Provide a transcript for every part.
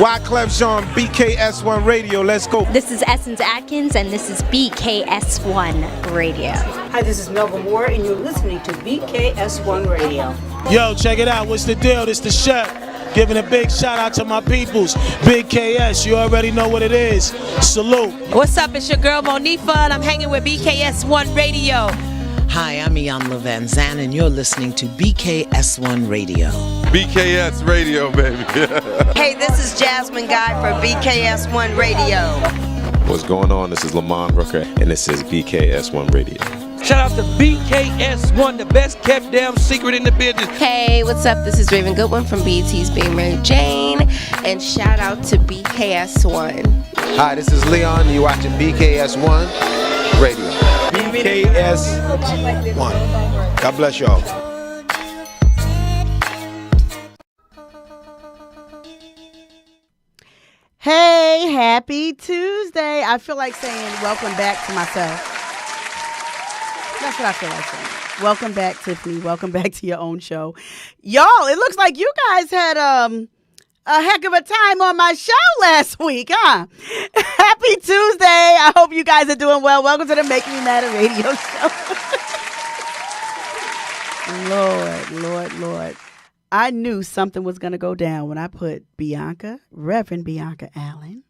Wyclef Jean, BKS1 Radio. Let's go. This is Essence Atkins, and this is BKS1 Radio. Hi, this is Melba Moore, and you're listening to BKS1 Radio. Yo, check it out. What's the deal? This the chef. Giving a big shout out to my peoples. Big KS, you already know what it is. Salute. What's up? It's your girl Monifa, and I'm hanging with BKS1 Radio. Hi, I'm Iyanla Van Zandt, and you're listening to BKS1 Radio. BKS Radio, baby. Hey, this is Jasmine Guy for BKS1 Radio. What's going on? This is Lamont Rooker, and this is BKS1 Radio. Shout out to BKS1, the best kept damn secret in the business. Hey, what's up? This is Raven Goodwin from BET's Being Mary Jane, and shout out to BKS1. Hi, this is Leon. You're watching BKS1 Radio. BKS1. God bless y'all. Hey, happy Tuesday. I feel like saying welcome back to myself. That's what I feel like saying. Welcome back, Tiffany. Welcome back to your own show. Y'all, it looks like you guys had a heck of a time on my show last week, huh? Happy Tuesday. I hope you guys are doing well. Welcome to the Make Me Matter radio show. Lord. I knew something was going to go down when I put Reverend Bianca Allen,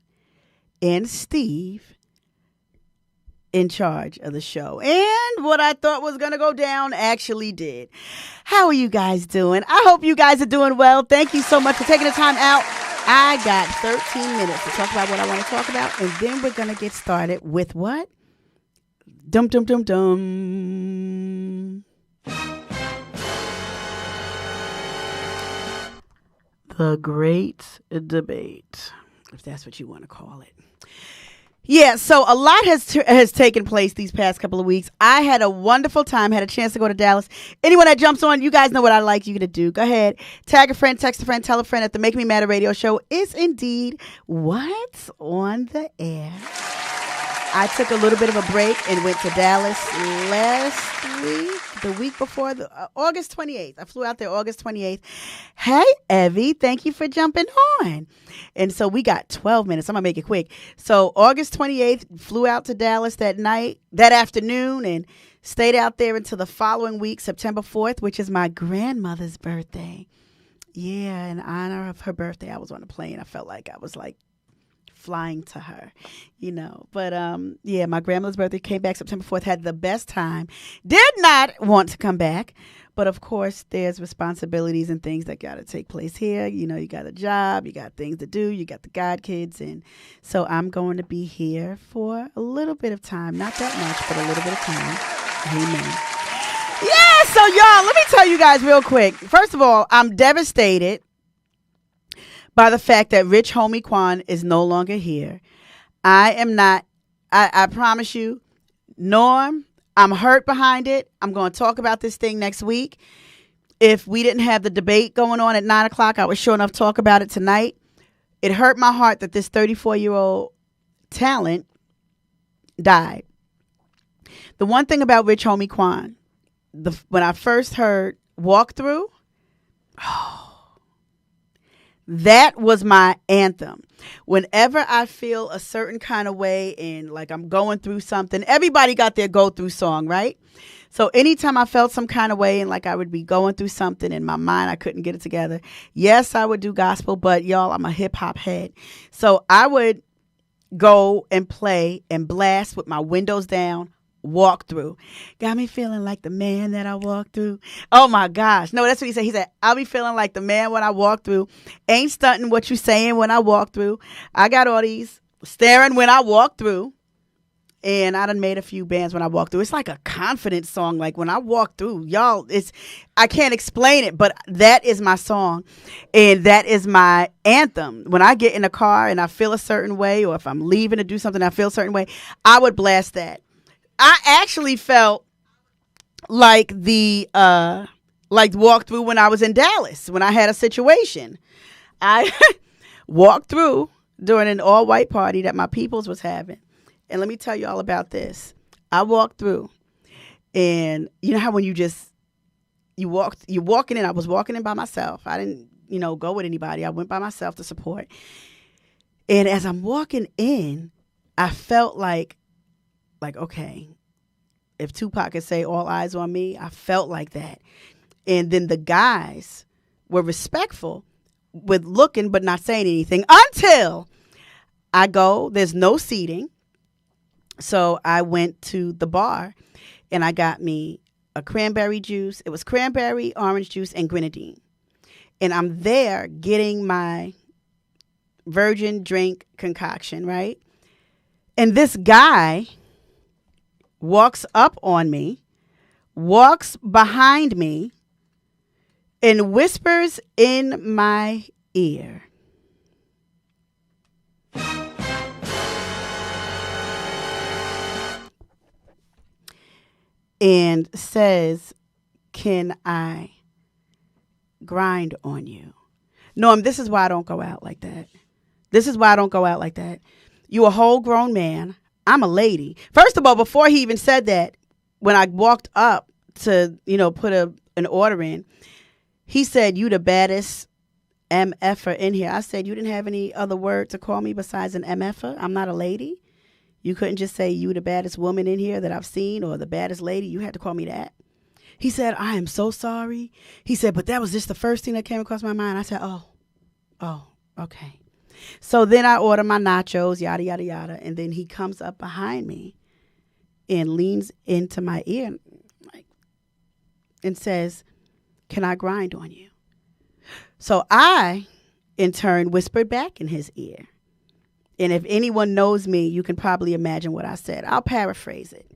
and Steve in charge of the show. And what I thought was going to go down actually did. How are you guys doing? I hope you guys are doing well. Thank you so much for taking the time out. I got 13 minutes to talk about what I want to talk about, and then we're going to get started with what? Dum. The Great Debate, if that's what you want to call it. Yeah, so a lot has taken place these past couple of weeks. I had a wonderful time, had a chance to go to Dallas. Anyone that jumps on, you guys know what I like you to do. Go ahead, tag a friend, text a friend, tell a friend that the Make Me Matter radio show is indeed what's on the air. I took a little bit of a break and went to Dallas last week, the week before, August 28th. I flew out there August 28th. Hey, Evie, thank you for jumping on. And so we got 12 minutes. I'm going to make it quick. So August 28th, flew out to Dallas that afternoon, and stayed out there until the following week, September 4th, which is my grandmother's birthday. Yeah, in honor of her birthday, I was on a plane. I felt like I was flying to her, but yeah, my grandmother's birthday, came back September 4th, had the best time, did not want to come back, but of course there's responsibilities and things that got to take place here. You got a job, you got things to do, you got the god kids, and so I'm going to be here for a little bit of time, not that much, but a little bit of time. Amen. Yeah, so y'all, let me tell you guys real quick. First of all, I'm devastated by the fact that Rich Homie Quan is no longer here. I am not, I promise you, Norm, I'm hurt behind it. I'm going to talk about this thing next week. If we didn't have the debate going on at 9 o'clock, I would sure enough talk about it tonight. It hurt my heart that this 34-year-old talent died. The one thing about Rich Homie Quan, when I first heard Walkthrough, that was my anthem. Whenever I feel a certain kind of way and like I'm going through something, everybody got their go-through song, right? So anytime I felt some kind of way and like I would be going through something in my mind, I couldn't get it together. Yes, I would do gospel, but y'all, I'm a hip hop head. So I would go and play and blast with my windows down, Walk Through. Got me feeling like the man that I walk through. Oh my gosh. No, that's what he said. He said, I'll be feeling like the man when I walk through. Ain't stunting what you saying when I walk through. I got all these staring when I walk through. And I done made a few bands when I walk through. It's like a confidence song. Like when I walk through, y'all, I can't explain it, but that is my song. And that is my anthem. When I get in a car and I feel a certain way, or if I'm leaving to do something, I feel a certain way, I would blast that. I actually felt like walk through when I was in Dallas, when I had a situation. I walked through during an all-white party that my peoples was having. And let me tell you all about this. I walked through, and you know how when you're walking in, I was walking in by myself. I didn't, go with anybody. I went by myself to support. And as I'm walking in, I felt like, okay, if Tupac could say all eyes on me, I felt like that. And then the guys were respectful with looking but not saying anything until I go, there's no seating. So I went to the bar and I got me a cranberry juice. It was cranberry, orange juice, and grenadine. And I'm there getting my virgin drink concoction, right? And this guy walks up on me, walks behind me, and whispers in my ear. And says, "Can I grind on you?" Norm, this is why I don't go out like that. This is why I don't go out like that. You a whole grown man. I'm a lady. First of all, before he even said that, when I walked up to, put an order in, he said, "You the baddest MFer in here." I said, "You didn't have any other word to call me besides an MFer? I'm not a lady. You couldn't just say you the baddest woman in here that I've seen or the baddest lady. You had to call me that." He said, "I am so sorry." He said, "But that was just the first thing that came across my mind." I said, oh, okay. So then I order my nachos, yada, yada, yada. And then he comes up behind me and leans into my ear and says, "Can I grind on you?" So I, in turn, whispered back in his ear. And if anyone knows me, you can probably imagine what I said. I'll paraphrase it.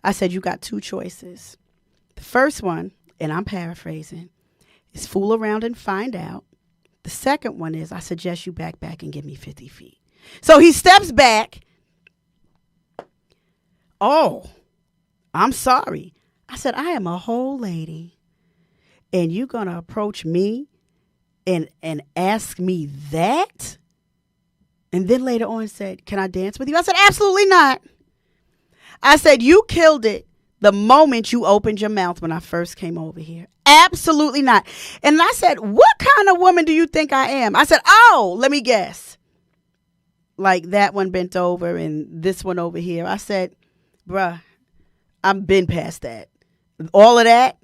I said, "You got two choices. The first one, and I'm paraphrasing, is fool around and find out. The second one is I suggest you back and give me 50 feet. So he steps back. "Oh, I'm sorry." I said, "I am a whole lady. And you're going to approach me and ask me that?" And then later on said, "Can I dance with you?" I said, "Absolutely not." I said, "You killed it the moment you opened your mouth when I first came over here. Absolutely not." And I said, "What kind of woman do you think I am?" I said, "Oh, let me guess. Like that one bent over and this one over here." I said, "Bruh, I've been past that. All of that,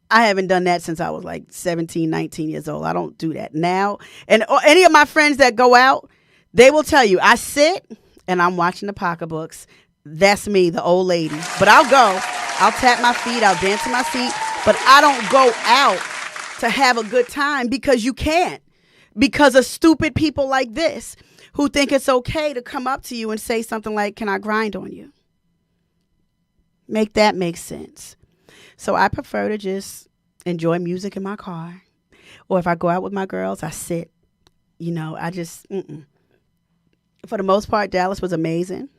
I haven't done that since I was like 17, 19 years old. I don't do that now." And any of my friends that go out, they will tell you, I sit and I'm watching the pocketbooks. That's me, the old lady. But I'll go. I'll tap my feet. I'll dance in my seat. But I don't go out to have a good time because you can't. Because of stupid people like this who think it's okay to come up to you and say something like, "Can I grind on you?" Make that make sense. So I prefer to just enjoy music in my car. Or if I go out with my girls, I sit. I just, For the most part, Dallas was amazing.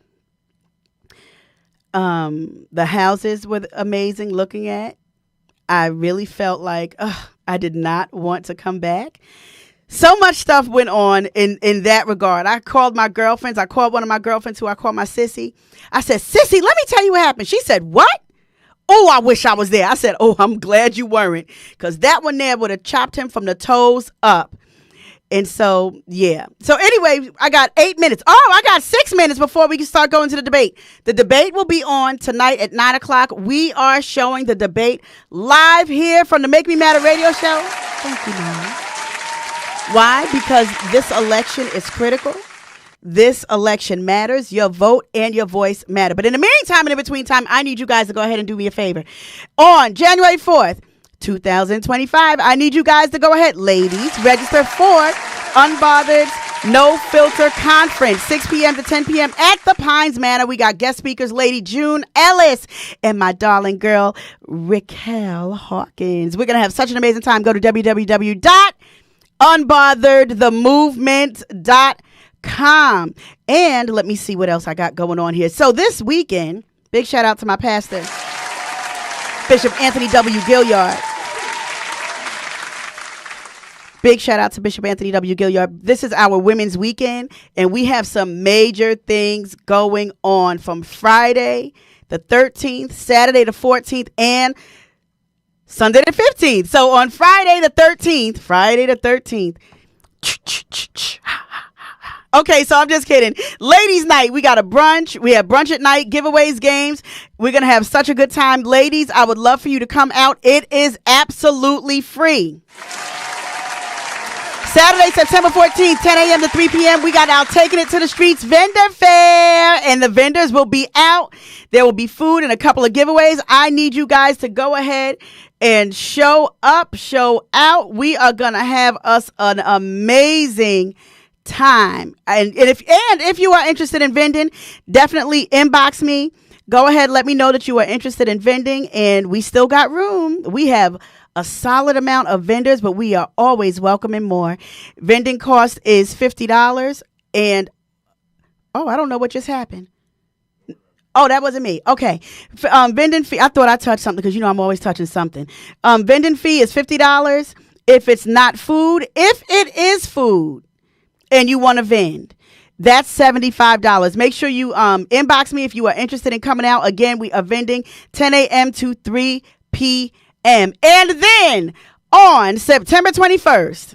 The houses were amazing looking at. I really felt like I did not want to come back. So much stuff went on in that regard. I called my girlfriends. I called one of my girlfriends who I call my sissy. I said, "Sissy, let me tell you what happened." She said, "What?" "Oh, I wish I was there." I said, "Oh, I'm glad you weren't, because that one there would have chopped him from the toes up." And so, yeah. So anyway, I got 8 minutes. Oh, I got 6 minutes before we can start going to the debate. The debate will be on tonight at 9 o'clock. We are showing the debate live here from the Make Me Matter radio show. Thank you, Mom. Why? Because this election is critical. This election matters. Your vote and your voice matter. But in the meantime and in between time, I need you guys to go ahead and do me a favor. On January 4th, 2025, I need you guys to go ahead, ladies, register for Unbothered No Filter Conference, 6 p.m. to 10 p.m. at the Pines Manor. We got guest speakers, Lady June Ellis and my darling girl, Raquel Hawkins. We're going to have such an amazing time. Go to www.unbotheredthemovement.com. And let me see what else I got going on here. So this weekend, big shout out to my pastor, Bishop Anthony W. Gilliard. Big shout out to Bishop Anthony W. Gilliard. This is our Women's Weekend, and we have some major things going on from Friday the 13th, Saturday the 14th, and Sunday the 15th. So on Friday the 13th, Okay, so I'm just kidding. Ladies' night, we got a brunch. We have brunch at night, giveaways, games. We're going to have such a good time. Ladies, I would love for you to come out. It is absolutely free. Saturday, September 14th, 10 a.m. to 3 p.m. We got out Taking It to the Streets vendor fair, and the vendors will be out. There will be food and a couple of giveaways. I need you guys to go ahead and show up, show out. We are going to have us an amazing time. And if you are interested in vending, definitely inbox me. Go ahead, let me know that you are interested in vending, and we still got room. We have a solid amount of vendors, but we are always welcoming more. Vending cost is $50. And I don't know what just happened. Oh, that wasn't me. Okay. Vending fee. I thought I touched something because I'm always touching something. Vending fee is $50 if it's not food. If it is food and you want to vend, that's $75. Make sure you inbox me if you are interested in coming out. Again, we are vending 10 a.m. to 3 p.m. And then on September 21st,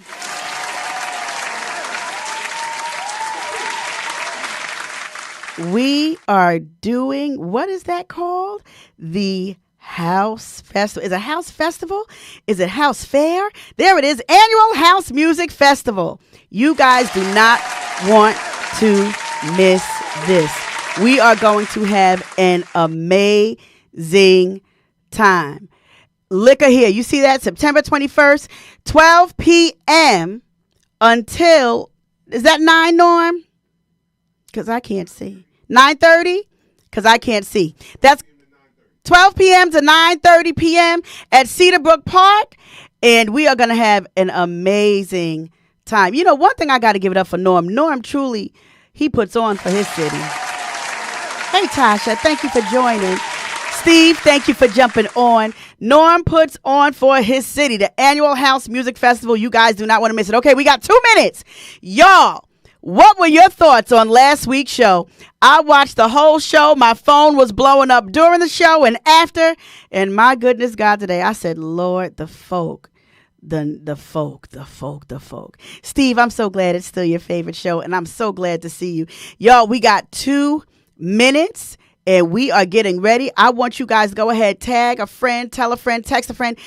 we are doing, what is that called? The House Festival. Is it House Festival? Is it House Fair? There it is. Annual House Music Festival. You guys do not want to miss this. We are going to have an amazing time. Liquor here. You see that? September 21st, 12 p.m. until, is that 9, Norm? Because I can't see. 9:30? Because I can't see. That's 12 p.m. to 9:30 p.m. at Cedarbrook Park. And we are going to have an amazing time. One thing I got to give it up for Norm. Norm truly, he puts on for his city. Hey, Tasha, thank you for joining. Steve, thank you for jumping on. Norm puts on for his city, the annual House Music Festival. You guys do not want to miss it. Okay, we got 2 minutes. Y'all, what were your thoughts on last week's show? I watched the whole show. My phone was blowing up during the show and after. And my goodness, God, today I said, Lord, the folk. The folk. Steve, I'm so glad it's still your favorite show, and I'm so glad to see you. Y'all, we got 2 minutes. And we are getting ready. I want you guys to go ahead, tag a friend, tell a friend, text a friend,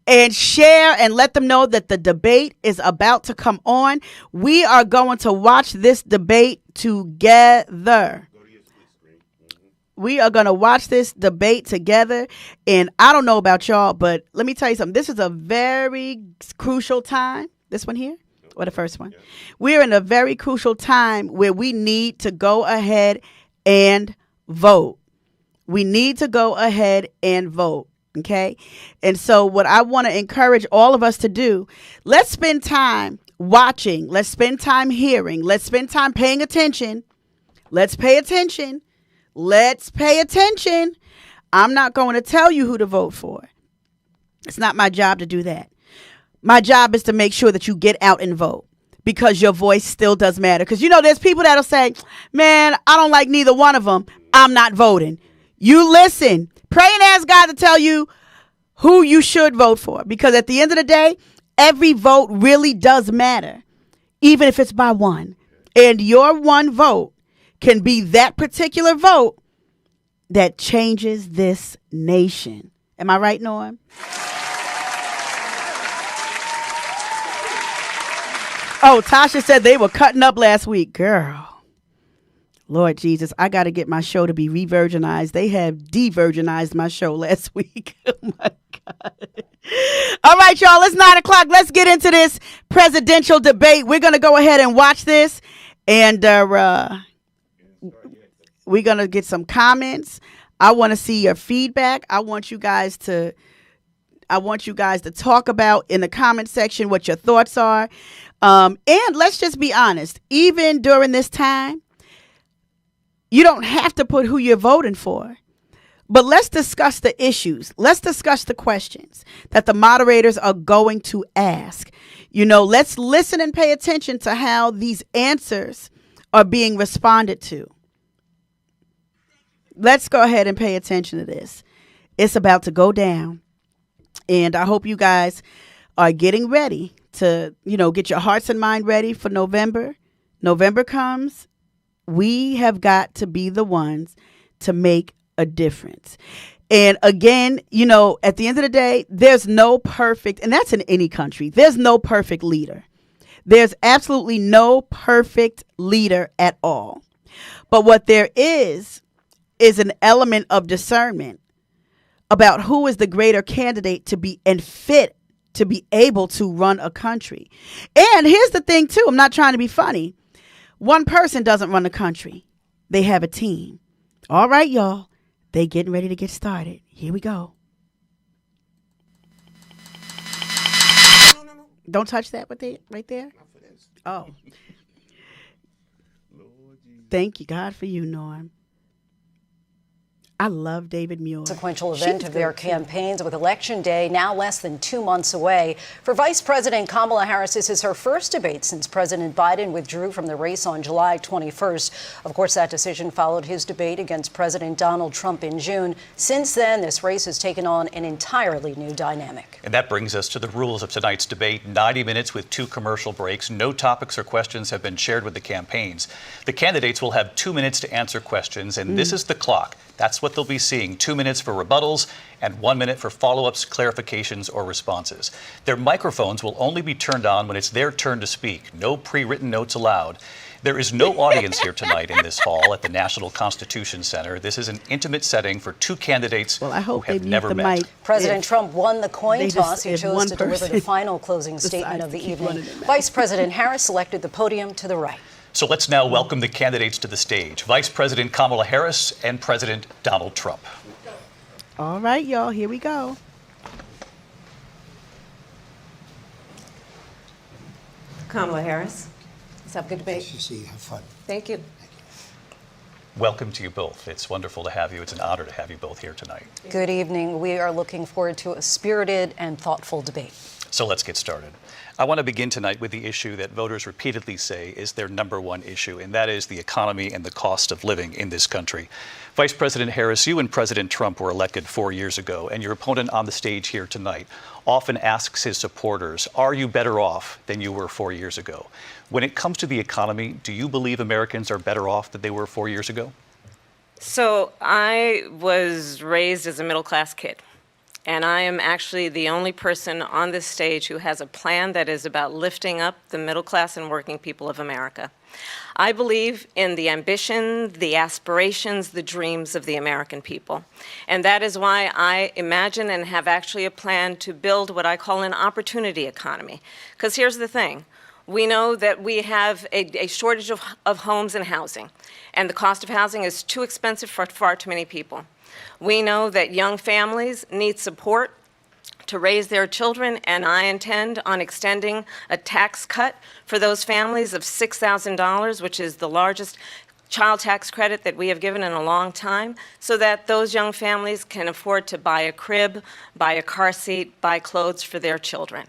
and share and let them know that the debate is about to come on. We are going to watch this debate together. We are going to watch this debate together. And I don't know about y'all, but let me tell you something. This is a very crucial time. This one here or the first one? We're in a very crucial time where we need to go ahead and vote. We need to go ahead and vote. Okay. And so what I want to encourage all of us to do, let's spend time watching. Let's spend time hearing. Let's spend time paying attention. Let's pay attention. Let's pay attention. I'm not going to tell you who to vote for. It's not my job to do that. My job is to make sure that you get out and vote. Because your voice still does matter. Because, there's people that'll say, man, I don't like neither one of them. I'm not voting. You listen. Pray and ask God to tell you who you should vote for. Because at the end of the day, every vote really does matter. Even if it's by one. And your one vote can be that particular vote that changes this nation. Am I right, Norm? Oh, Tasha said they were cutting up last week. Girl. Lord Jesus, I got to get my show to be re-virginized. They have de-virginized my show last week. Oh, my God. All right, y'all. It's 9 o'clock. Let's get into this presidential debate. We're going to go ahead and watch this. And we're going to get some comments. I want to see your feedback. I want you guys to talk about in the comment section what your thoughts are. And let's just be honest, even during this time, you don't have to put who you're voting for. But let's discuss the issues. Let's discuss the questions that the moderators are going to ask. Let's listen and pay attention to how these answers are being responded to. Let's go ahead and pay attention to this. It's about to go down. And I hope you guys are getting ready to, get your hearts and mind ready for November November comes, we have got to be the ones to make a difference. And again, you know, at the end of the day, there's no perfect, and that's in any country, there's no perfect leader. There's absolutely no perfect leader at all. But what there is an element of discernment about who is the greater candidate to be and fit to be able to run a country. And here's the thing, too. I'm not trying to be funny. One person doesn't run the country. They have a team. All right, y'all. They getting ready to get started. Here we go. Don't touch that right there. Oh. Thank you, God, for you, Norm. I love David Muir. Sequential event of their campaigns with Election Day now less than 2 months away. For Vice President Kamala Harris, this is her first debate since President Biden withdrew from the race on July 21st. Of course, that decision followed his debate against President Donald Trump in June. Since then, this race has taken on an entirely new dynamic. And that brings us to the rules of tonight's debate. 90 minutes with 2 commercial breaks. No topics or questions have been shared with the campaigns. The candidates will have 2 minutes to answer questions, and this is the clock. That's what they'll be seeing. 2 minutes for rebuttals and 1 minute for follow-ups, clarifications, or responses. Their microphones will only be turned on when it's their turn to speak. No pre-written notes allowed. There is no audience here tonight in this hall at the National Constitution Center. This is an intimate setting for 2 candidates who have never met. Mic. President Trump won the coin toss. He chose to deliver the final closing statement of the evening. Vice President Harris selected the podium to the right. So let's now welcome the candidates to the stage. Vice President Kamala Harris and President Donald Trump. All right, y'all, here we go. Kamala Harris. Let's have a good debate. Nice to see you. Have fun. Thank you. Welcome to you both. It's wonderful to have you. It's an honor to have you both here tonight. Good evening. We are looking forward to a spirited and thoughtful debate. So let's get started. I want to begin tonight with the issue that voters repeatedly say is their number one issue, and that is the economy and the cost of living in this country. Vice President Harris, you and President Trump were elected 4 years ago, and your opponent on the stage here tonight often asks his supporters, are you better off than you were 4 years ago? When it comes to the economy, do you believe Americans are better off than they were 4 years ago? So I was raised as a middle-class kid. And I am actually the only person on this stage who has a plan that is about lifting up the middle class and working people of America. I believe in the ambition, the aspirations, the dreams of the American people. And that is why I imagine and have actually a plan to build what I call an opportunity economy. Because here's the thing. We know that we have a shortage of homes and housing. And the cost of housing is too expensive for far too many people. We know that young families need support to raise their children, and I intend on extending a tax cut for those families of $6,000, which is the largest child tax credit that we have given in a long time, so that those young families can afford to buy a crib, buy a car seat, buy clothes for their children.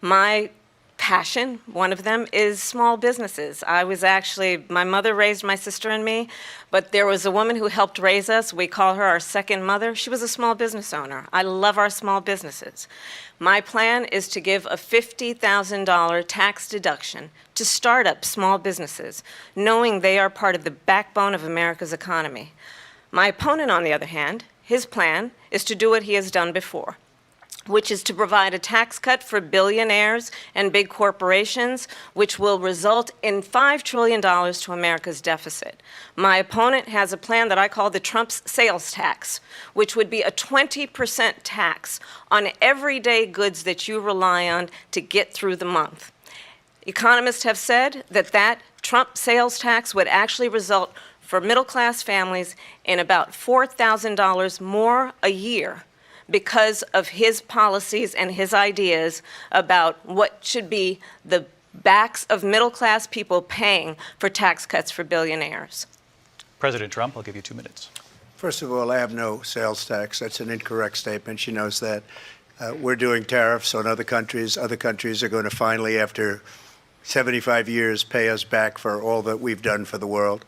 My passion, one of them, is small businesses. My mother raised my sister and me, but there was a woman who helped raise us. We call her our second mother. She was a small business owner. I love our small businesses. My plan is to give a $50,000 tax deduction to start up small businesses, knowing they are part of the backbone of America's economy. My opponent, on the other hand, his plan is to do what he has done before, which is to provide a tax cut for billionaires and big corporations, which will result in $5 trillion to America's deficit. My opponent has a plan that I call the Trump's sales tax, which would be a 20% tax on everyday goods that you rely on to get through the month. Economists have said that Trump sales tax would actually result for middle-class families in about $4,000 more a year, because of his policies and his ideas about what should be the backs of middle-class people paying for tax cuts for billionaires. President Trump, I'll give you 2 minutes. First of all, I have no sales tax. That's an incorrect statement. She knows that. We're doing tariffs on other countries. Other countries are going to finally, after 75 years, pay us back for all that we've done for the world.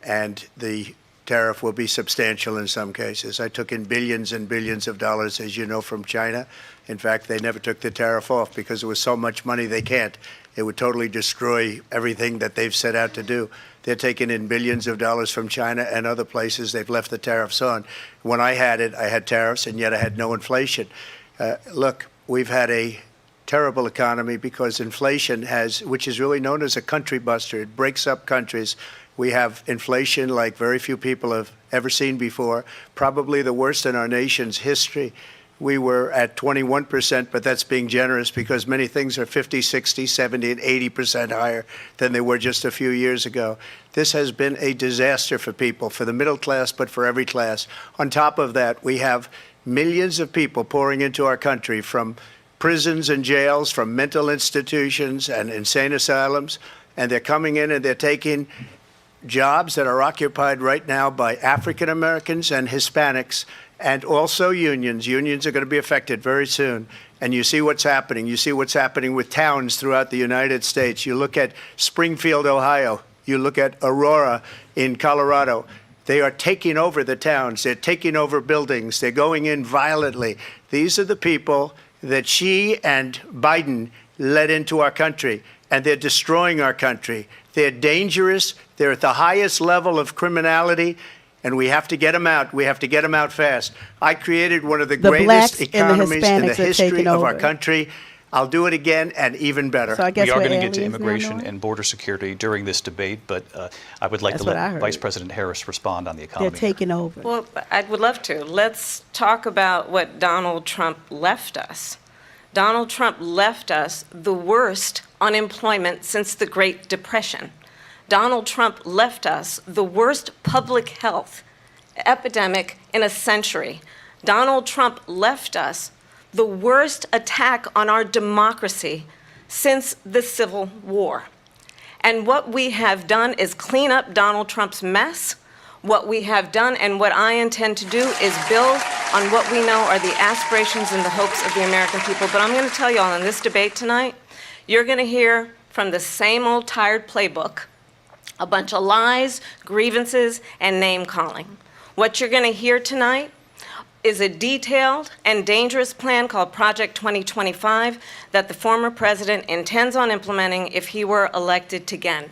And the tariff will be substantial in some cases. I took in billions and billions of dollars, as you know, from China. In fact, they never took the tariff off because there was so much money they can't. It would totally destroy everything that they've set out to do. They're taking in billions of dollars from China and other places. They've left the tariffs on. When I had tariffs, and yet I had no inflation. Look, we've had a terrible economy because inflation which is really known as a country buster. It breaks up countries. We have inflation like very few people have ever seen before, probably the worst in our nation's history. We were at 21%, but that's being generous because many things are 50, 60, 70, and 80% higher than they were just a few years ago. This has been a disaster for people, for the middle class, but for every class. On top of that, we have millions of people pouring into our country from prisons and jails, from mental institutions and insane asylums, and they're coming in and they're taking jobs that are occupied right now by African Americans and Hispanics, and also unions. Unions are going to be affected very soon. And you see what's happening. You see what's happening with towns throughout the United States. You look at Springfield, Ohio. You look at Aurora in Colorado. They are taking over the towns. They're taking over buildings. They're going in violently. These are the people that Xi and Biden led into our country, and they're destroying our country. They're dangerous. They're at the highest level of criminality, and we have to get them out. We have to get them out fast. I created one of the greatest economies in the history of our country. I'll do it again and even better. So I guess we are going to get to immigration and border security during this debate, but I would like to let Vice President Harris respond on the economy. They're taking over. Well, I would love to. Let's talk about what Donald Trump left us. Donald Trump left us the worst unemployment since the Great Depression. Donald Trump left us the worst public health epidemic in a century. Donald Trump left us the worst attack on our democracy since the Civil War. And what we have done is clean up Donald Trump's mess. What we have done and what I intend to do is build on what we know are the aspirations and the hopes of the American people. But I'm going to tell you all in this debate tonight, you're going to hear from the same old tired playbook, a bunch of lies, grievances, and name-calling. What you're going to hear tonight is a detailed and dangerous plan called Project 2025 that the former president intends on implementing if he were elected again.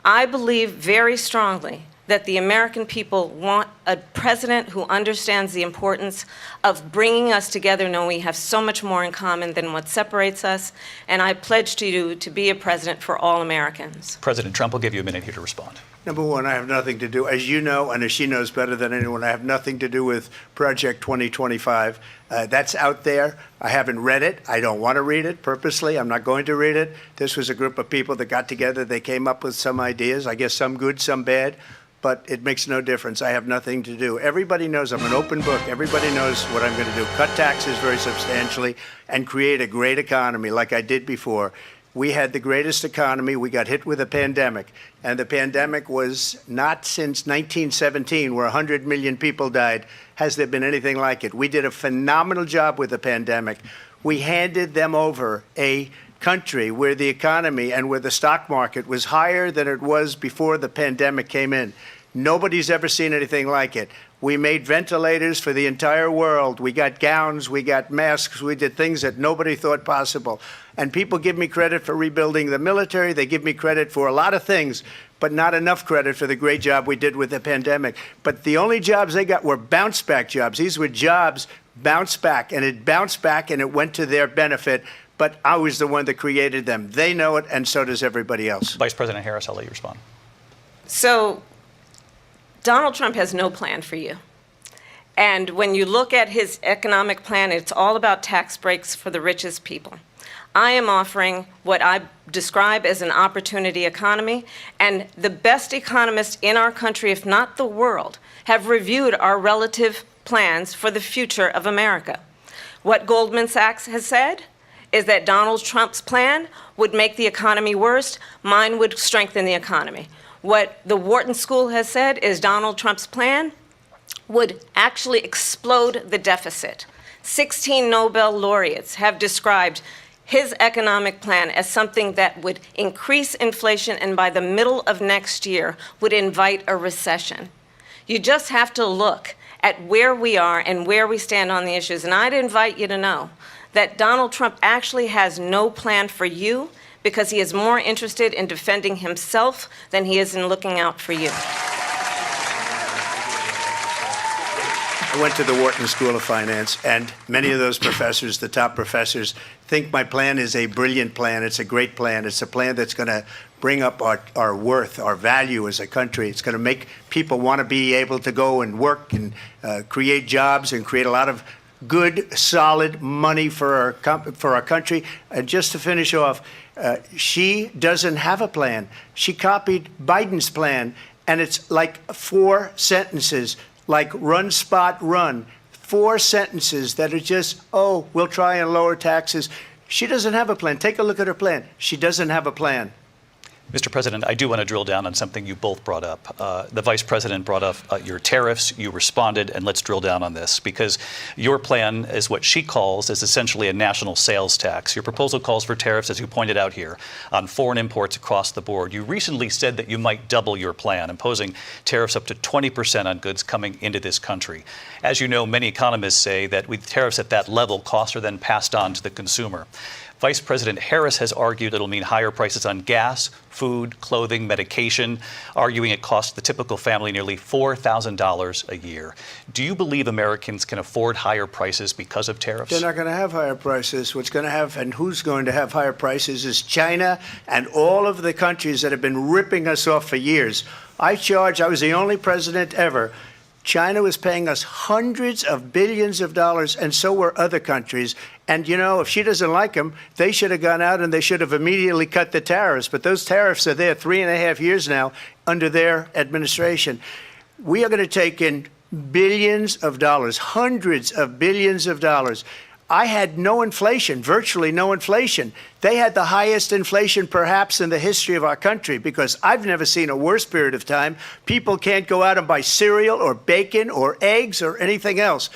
I believe very strongly that the American people want a president who understands the importance of bringing us together, knowing we have so much more in common than what separates us, and I pledge to you to be a president for all Americans. President Trump will give you a minute here to respond. Number one, I have nothing to do, as you know, and as she knows better than anyone, I have nothing to do with Project 2025. That's out there. I haven't read it. I don't want to read it purposely. I'm not going to read it. This was a group of people that got together. They came up with some ideas, I guess some good, some bad, but it makes no difference. I have nothing to do. Everybody knows I'm an open book. Everybody knows what I'm going to do. Cut taxes very substantially and create a great economy like I did before. We had the greatest economy. We got hit with a pandemic, and the pandemic was not since 1917, where 100 million people died, has there been anything like it. We did a phenomenal job with the pandemic. We handed them over a country where the economy and where the stock market was higher than it was before the pandemic came in. Nobody's ever seen anything like it. We made ventilators for the entire world. We got gowns, we got masks, we did things that nobody thought possible. And people give me credit for rebuilding the military. They give me credit for a lot of things, but not enough credit for the great job we did with the pandemic. But the only jobs they got were bounce back jobs. These were jobs bounce back, and it bounced back and it went to their benefit. But I was the one that created them. They know it, and so does everybody else. Vice President Harris, I'll let you respond. So Donald Trump has no plan for you. And when you look at his economic plan, it's all about tax breaks for the richest people. I am offering what I describe as an opportunity economy, and the best economists in our country, if not the world, have reviewed our relative plans for the future of America. What Goldman Sachs has said is that Donald Trump's plan would make the economy worse, mine would strengthen the economy. What the Wharton School has said is Donald Trump's plan would actually explode the deficit. 16 Nobel laureates have described his economic plan as something that would increase inflation and by the middle of next year would invite a recession. You just have to look at where we are and where we stand on the issues. And I'd invite you to know that Donald Trump actually has no plan for you because he is more interested in defending himself than he is in looking out for you. I went to the Wharton School of Finance, and many of those professors, the top professors, think my plan is a brilliant plan. It's a great plan. It's a plan that's going to bring up our worth, our value as a country. It's going to make people want to be able to go and work and create jobs and create a lot of good, solid money for our country. And just to finish off, she doesn't have a plan. She copied Biden's plan, and it's like 4 sentences. Like run, spot, run. 4 sentences that are just, oh, we'll try and lower taxes. She doesn't have a plan. Take a look at her plan. She doesn't have a plan. Mr. President, I do want to drill down on something you both brought up. The Vice President brought up your tariffs. You responded, and let's drill down on this, because your plan is what she calls is essentially a national sales tax. Your proposal calls for tariffs, as you pointed out here, on foreign imports across the board. You recently said that you might double your plan, imposing tariffs up to 20% on goods coming into this country. As you know, many economists say that with tariffs at that level, costs are then passed on to the consumer. Vice President Harris has argued it'll mean higher prices on gas, food, clothing, medication, arguing it costs the typical family nearly $4,000 a year. Do you believe Americans can afford higher prices because of tariffs? They're not going to have higher prices. What's going to have, and who's going to have higher prices, is China and all of the countries that have been ripping us off for years. I was the only president ever. China was paying us hundreds of billions of dollars, and so were other countries. And, you know, if she doesn't like them, they should have gone out and they should have immediately cut the tariffs. But those tariffs are there 3.5 years now under their administration. We are going to take in billions of dollars, hundreds of billions of dollars. I had no inflation, virtually no inflation. They had the highest inflation perhaps in the history of our country, because I've never seen a worse period of time. People can't go out and buy cereal or bacon or eggs or anything else.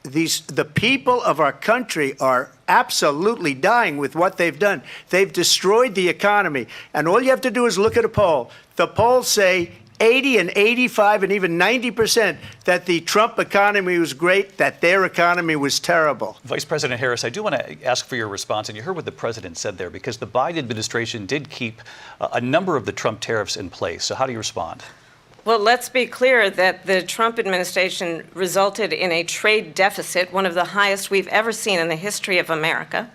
The people of our country are absolutely dying with what they've done. They've destroyed the economy. And all you have to do is look at a poll. The polls say 80 and 85 and even 90% that the Trump economy was great, that their economy was terrible. Vice President Harris, I do want to ask for your response, and you heard what the president said there, because the Biden administration did keep a number of the Trump tariffs in place. So how do you respond? Well, let's be clear that the Trump administration resulted in a trade deficit, one of the highest we've ever seen in the history of America.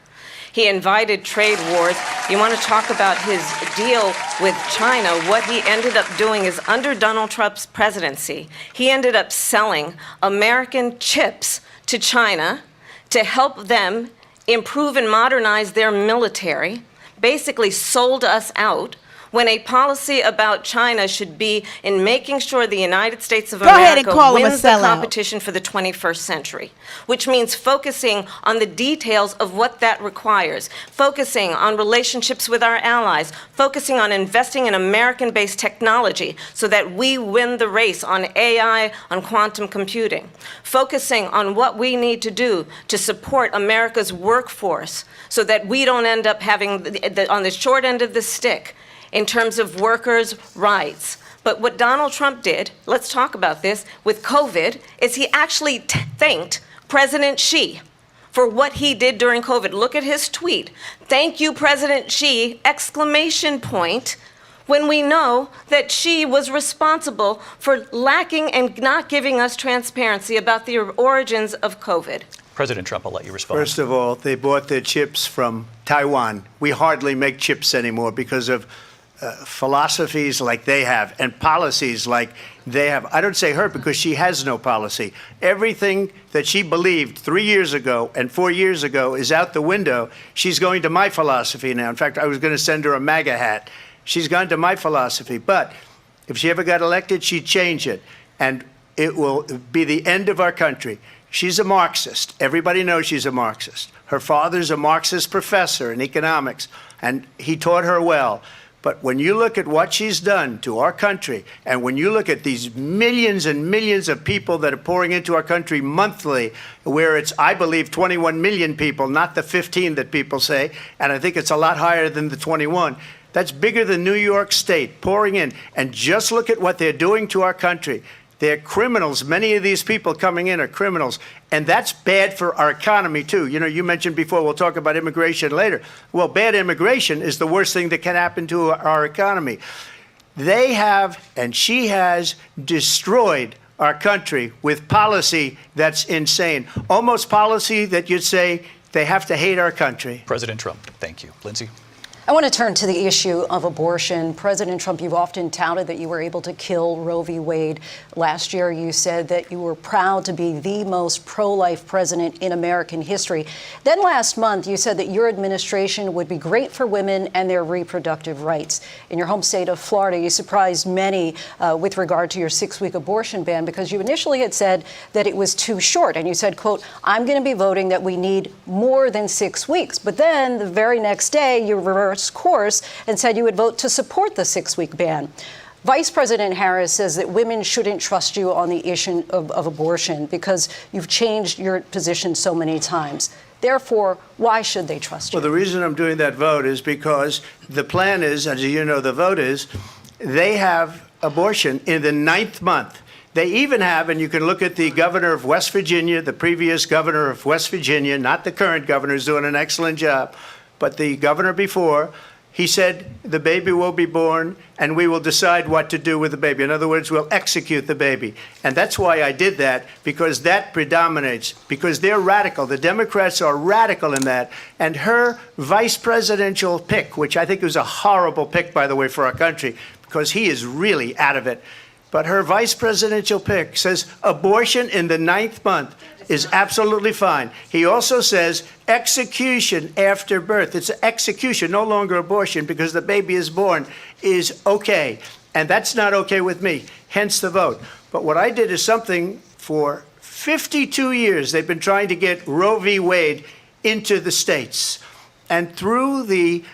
He invited trade wars. You want to talk about his deal with China? What he ended up doing is, under Donald Trump's presidency, he ended up selling American chips to China to help them improve and modernize their military, basically sold us out, when a policy about China should be in making sure the United States of America wins the competition for the 21st century, which means focusing on the details of what that requires, focusing on relationships with our allies, focusing on investing in American-based technology so that we win the race on AI, on quantum computing, focusing on what we need to do to support America's workforce so that we don't end up having, on the short end of the stick, in terms of workers' rights. But what Donald Trump did, let's talk about this, with COVID, is he actually thanked President Xi for what he did during COVID. Look at his tweet. "Thank you, President Xi," exclamation point, when we know that Xi was responsible for lacking and not giving us transparency about the origins of COVID. President Trump, I'll let you respond. First of all, they bought their chips from Taiwan. We hardly make chips anymore because of philosophies like they have and policies like they have. I don't say her because she has no policy. Everything that she believed 3 years ago and 4 years ago is out the window. She's going to my philosophy now. In fact, I was going to send her a MAGA hat. She's gone to my philosophy. But if she ever got elected, she'd change it. And it will be the end of our country. She's a Marxist. Everybody knows she's a Marxist. Her father's a Marxist professor in economics, and he taught her well. But when you look at what she's done to our country, and when you look at these millions and millions of people that are pouring into our country monthly, where it's, I believe, 21 million people, not the 15 that people say, and I think it's a lot higher than the 21, that's bigger than New York State pouring in. And just look at what they're doing to our country. They're criminals. Many of these people coming in are criminals. And that's bad for our economy, too. You know, you mentioned before, we'll talk about immigration later. Well, bad immigration is the worst thing that can happen to our economy. They have, and she has, destroyed our country with policy that's insane. Almost policy that you'd say they have to hate our country. President Trump, thank you. Lindsay? I want to turn to the issue of abortion. President Trump, you've often touted that you were able to kill Roe v. Wade. Last year, you said that you were proud to be the most pro-life president in American history. Then last month, you said that your administration would be great for women and their reproductive rights. In your home state of Florida, you surprised many with regard to your 6-week abortion ban because you initially had said that it was too short. And you said, quote, I'm going to be voting that we need more than 6 weeks. But then the very next day, you reversed course and said you would vote to support the 6-week ban. Vice President Harris says that women shouldn't trust you on the issue of abortion because you've changed your position so many times. Therefore, why should they trust you? Well, the reason I'm doing that vote is because the plan is, as you know, the vote is, they have abortion in the 9th month. They even have, and you can look at the governor of West Virginia, the previous governor of West Virginia, not the current governor, who's doing an excellent job, but the governor before, he said the baby will be born and we will decide what to do with the baby. In other words, we'll execute the baby. And that's why I did that, because that predominates, because they're radical. The Democrats are radical in that. And her vice presidential pick, which I think was a horrible pick, by the way, for our country, because he is really out of it. But her vice presidential pick says abortion in the 9th month is absolutely fine. He also says execution after birth. It's execution, no longer abortion, because the baby is born, is okay. And that's not okay with me, hence the vote. But what I did is something for 52 years. They've been trying to get Roe v. Wade into the states. And through the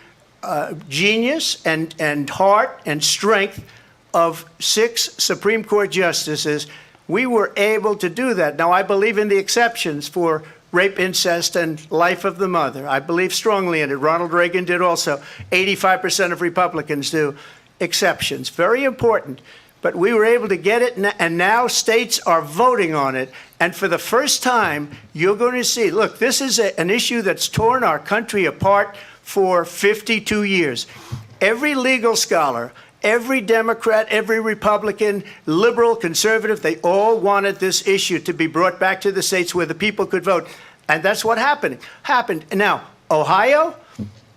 genius and heart and strength of 6 Supreme Court justices, we were able to do that. Now, I believe in the exceptions for rape, incest, and life of the mother. I believe strongly in it. Ronald Reagan did also. 85% of Republicans do. Exceptions. Very important. But we were able to get it, and now states are voting on it. And for the first time, you're going to see, look, this is an issue that's torn our country apart for 52 years. Every legal scholar, every Democrat, every Republican, liberal, conservative, they all wanted this issue to be brought back to the states where the people could vote. And that's what happened. Now, Ohio,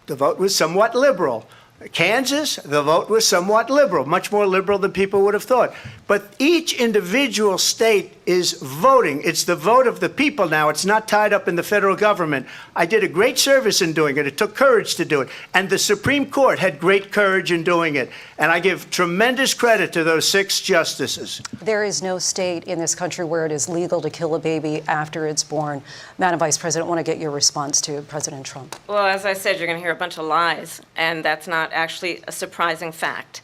the vote was somewhat liberal. Kansas, the vote was somewhat liberal, much more liberal than people would have thought. But each individual state is voting. It's the vote of the people now. It's not tied up in the federal government. I did a great service in doing it. It took courage to do it. And the Supreme Court had great courage in doing it. And I give tremendous credit to those 6 justices. There is no state in this country where it is legal to kill a baby after it's born. Madam Vice President, I want to get your response to President Trump. Well, as I said, you're going to hear a bunch of lies, and that's not actually a surprising fact.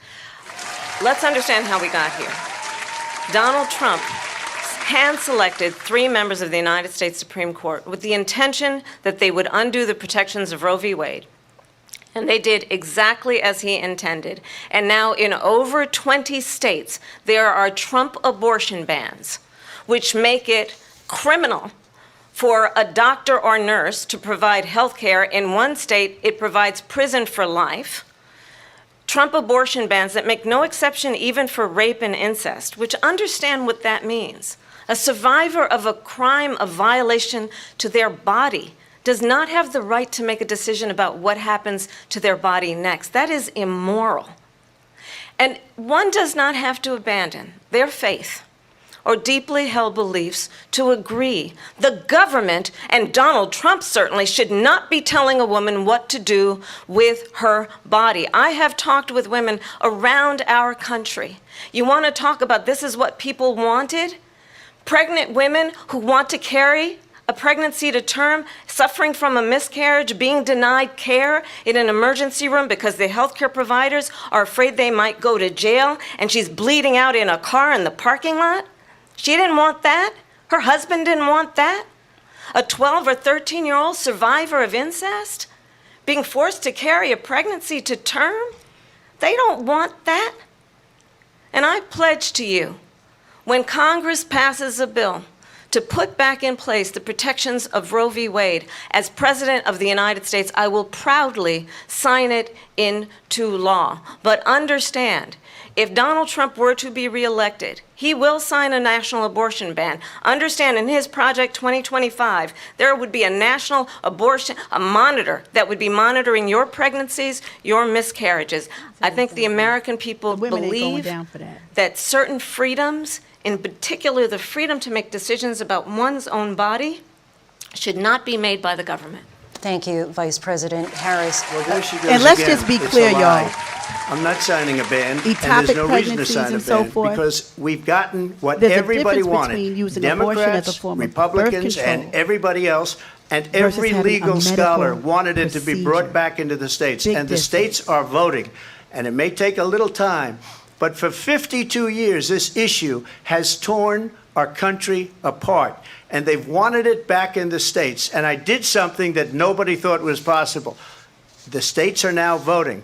Let's understand how we got here. Donald Trump hand-selected 3 members of the United States Supreme Court with the intention that they would undo the protections of Roe v. Wade. And they did exactly as he intended. And now in over 20 states, there are Trump abortion bans, which make it criminal for a doctor or nurse to provide health care. In one state, it provides prison for life. Trump abortion bans that make no exception even for rape and incest, which understand what that means. A survivor of a crime, a violation to their body, does not have the right to make a decision about what happens to their body next. That is immoral. And one does not have to abandon their faith or deeply held beliefs to agree. The government, and Donald Trump certainly, should not be telling a woman what to do with her body. I have talked with women around our country. You want to talk about this is what people wanted? Pregnant women who want to carry a pregnancy to term, suffering from a miscarriage, being denied care in an emergency room because the healthcare providers are afraid they might go to jail, and she's bleeding out in a car in the parking lot. She didn't want that. Her husband didn't want that. A 12 or 13-year-old survivor of incest being forced to carry a pregnancy to term. They don't want that. And I pledge to you, When Congress passes a bill to put back in place the protections of Roe v. Wade, as President of the United States, I will proudly sign it into law. But understand, if Donald Trump were to be reelected, he will sign a national abortion ban. Understand, in his Project 2025, there would be a national abortion, a monitor that would be monitoring your pregnancies, your miscarriages. I think the American people believe that certain freedoms, in particular the freedom to make decisions about one's own body, should not be made by the government. Thank you, Vice President Harris. Well, there she goes And let's again. just be It's clear, a lie. y'all. I'm not signing a ban, and Ectopic there's no reason to pregnancies sign a and so ban forth. because we've gotten what There's a everybody difference wanted. between using abortion as a Democrats, form of birth Republicans, control and everybody else, and versus every having a legal medical scholar wanted it to be brought procedure. back into the states, Big and the difference. states are voting. And it may take a little time, but for 52 years, this issue has torn our country apart, and they've wanted it back in the states. And I did something that nobody thought was possible. The states are now voting.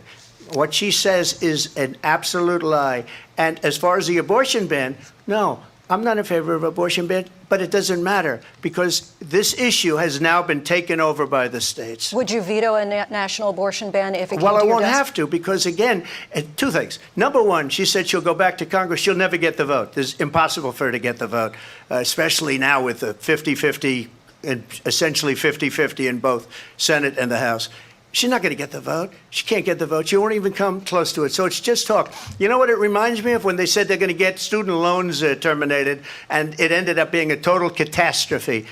What she says is an absolute lie. And as far as the abortion ban, no, I'm not in favor of abortion ban, but it doesn't matter because this issue has now been taken over by the states. Would you veto a national abortion ban if it came Well, to I your won't desk? have to because, again, two things. Number one, she said she'll go back to Congress. She'll never get the vote. It's impossible for her to get the vote, especially now with the 50-50 and essentially 50-50 in both Senate and the House. She's not going to get the vote. She can't get the vote. She won't even come close to it. So it's just talk. You know what it reminds me of when they said they're going to get student loans terminated, and it ended up being a total catastrophe.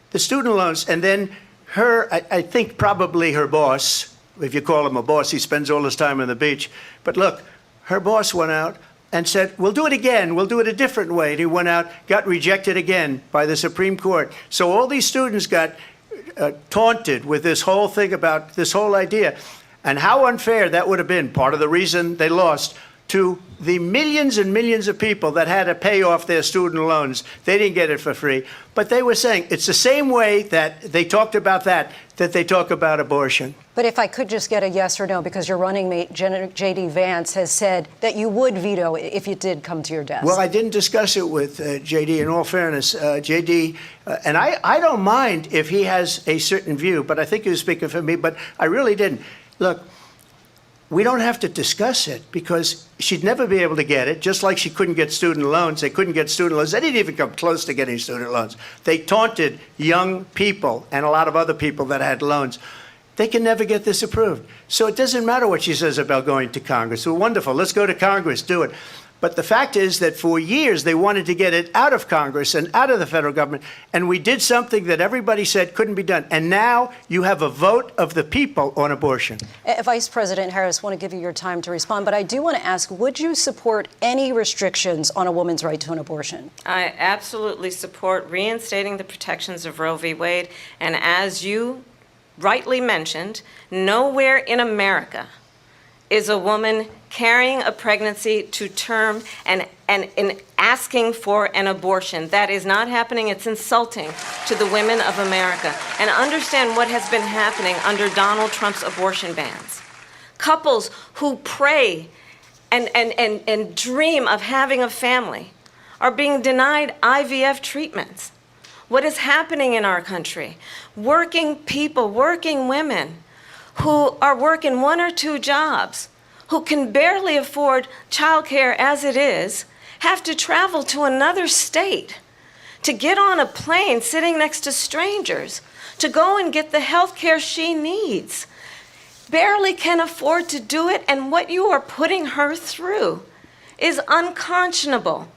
The student loans, and then her, I think probably her boss, if you call him a boss, he spends all his time on the beach. But look, her boss went out and said, we'll do it again. We'll do it a different way. And he went out, got rejected again by the Supreme Court. So all these students got taunted with this whole thing about this whole idea. And how unfair that would have been, part of the reason they lost, to the millions and millions of people that had to pay off their student loans. They didn't get it for free. But they were saying it's the same way that they talked about that they talk about abortion. But if I could just get a yes or no, because your running mate, J.D. Vance, has said that you would veto it if it did come to your desk. Well, I didn't discuss it with J.D. in all fairness. J.D., and I don't mind if he has a certain view, but I think he was speaking for me, but I really didn't. Look, we don't have to discuss it because she'd never be able to get it, just like she couldn't get student loans. They couldn't get student loans. They didn't even come close to getting student loans. They taunted young people and a lot of other people that had loans. They can never get this approved. So it doesn't matter what she says about going to Congress. Well, wonderful. Let's go to Congress. Do it. But the fact is that for years they wanted to get it out of Congress and out of the federal government. And we did something that everybody said couldn't be done. And now you have a vote of the people on abortion. Vice President Harris, I want to give you your time to respond, but I do want to ask, would you support any restrictions on a woman's right to an abortion? I absolutely support reinstating the protections of Roe v. Wade. And as you rightly mentioned, nowhere in America is a woman carrying a pregnancy to term and asking for an abortion. That is not happening. It's insulting to the women of America. And understand what has been happening under Donald Trump's abortion bans. Couples who pray and dream of having a family are being denied IVF treatments. What is happening in our country? Working people, working women who are working 1 or 2 jobs, who can barely afford childcare as it is, have to travel to another state to get on a plane sitting next to strangers to go and get the health care she needs. Barely can afford to do it, and what you are putting her through is unconscionable.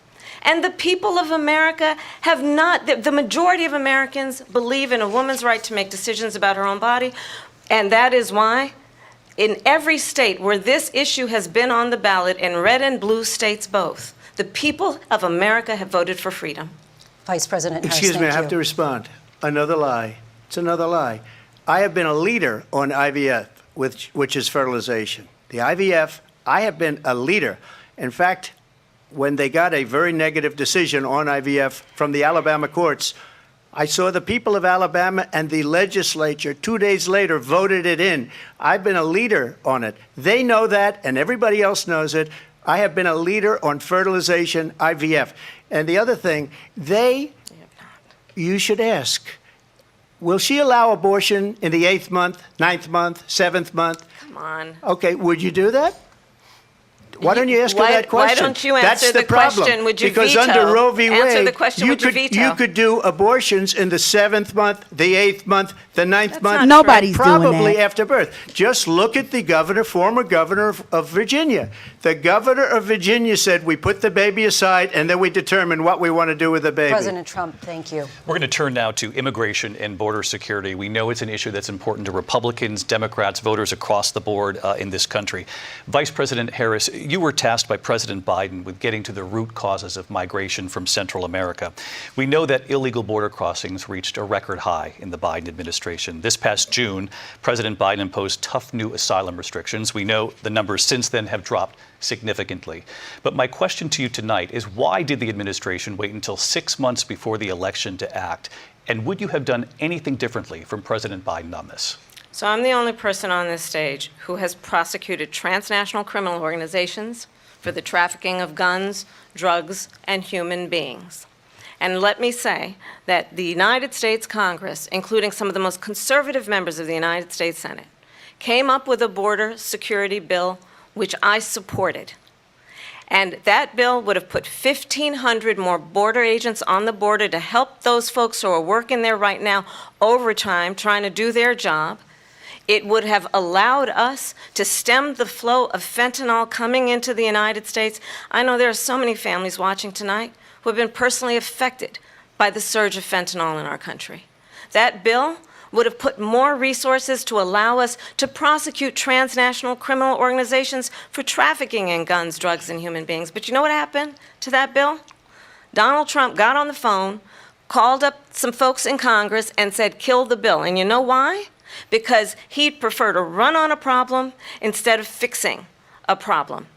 And the people of America have not, the majority of Americans believe in a woman's right to make decisions about her own body, and that is why in every state where this issue has been on the ballot, in red and blue states both, the people of America have voted for freedom. Vice President Harris, Excuse me, I have you. to respond. Another lie. It's another lie. I have been a leader on IVF, which is fertilization. The IVF, I have been a leader. In fact, when they got a very negative decision on IVF from the Alabama courts, I saw the people of Alabama and the legislature 2 days later voted it in. I've been a leader on it. They know that, and everybody else knows it. I have been a leader on fertilization, IVF. And the other thing, you should ask, will she allow abortion in the 8th month, 9th month, 7th month? Come on. Okay, would you do that? Why don't you ask her that question? Why don't you answer That's the problem. question? Would you because veto? under Roe v. Wade, Answer the question. Would you veto? you could do abortions in the 7th month, the 8th month, the 9th month. Nobody's doing probably that. after birth. Just look at the governor, former governor of Virginia. The governor of Virginia said we put the baby aside and then we determine what we want to do with the baby. President Trump, thank you. We're going to turn now to immigration and border security. We know it's an issue that's important to Republicans, Democrats, voters across the board in this country. Vice President Harris, you were tasked by President Biden with getting to the root causes of migration from Central America. We know that illegal border crossings reached a record high in the Biden administration. This past June, President Biden imposed tough new asylum restrictions. We know the numbers since then have dropped significantly. But my question to you tonight is, why did the administration wait until 6 months before the election to act? And would you have done anything differently from President Biden on this? So I'm the only person on this stage who has prosecuted transnational criminal organizations for the trafficking of guns, drugs, and human beings. And let me say that the United States Congress, including some of the most conservative members of the United States Senate, came up with a border security bill which I supported. And that bill would have put 1,500 more border agents on the border to help those folks who are working there right now overtime trying to do their job. It would have allowed us to stem the flow of fentanyl coming into the United States. I know there are so many families watching tonight who have been personally affected by the surge of fentanyl in our country. That bill would have put more resources to allow us to prosecute transnational criminal organizations for trafficking in guns, drugs, and human beings. But you know what happened to that bill? Donald Trump got on the phone, called up some folks in Congress, and said, kill the bill. And you know why? Because he'd prefer to run on a problem instead of fixing a problem.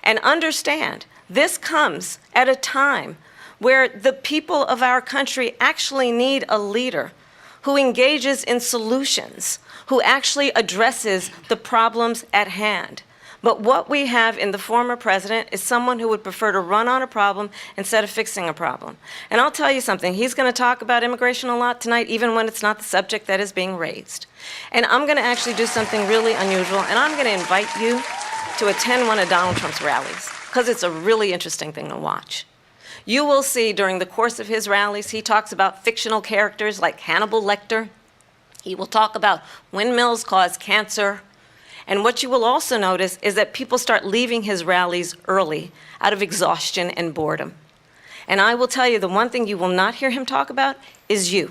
And understand, this comes at a time where the people of our country actually need a leader who engages in solutions, who actually addresses the problems at hand. But what we have in the former president is someone who would prefer to run on a problem instead of fixing a problem. And I'll tell you something, he's going to talk about immigration a lot tonight, even when it's not the subject that is being raised. And I'm going to actually do something really unusual, and I'm going to invite you to attend one of Donald Trump's rallies, because it's a really interesting thing to watch. You will see during the course of his rallies, he talks about fictional characters like Hannibal Lecter. He will talk about windmills cause cancer. And what you will also notice is that people start leaving his rallies early out of exhaustion and boredom. And I will tell you, the one thing you will not hear him talk about is you.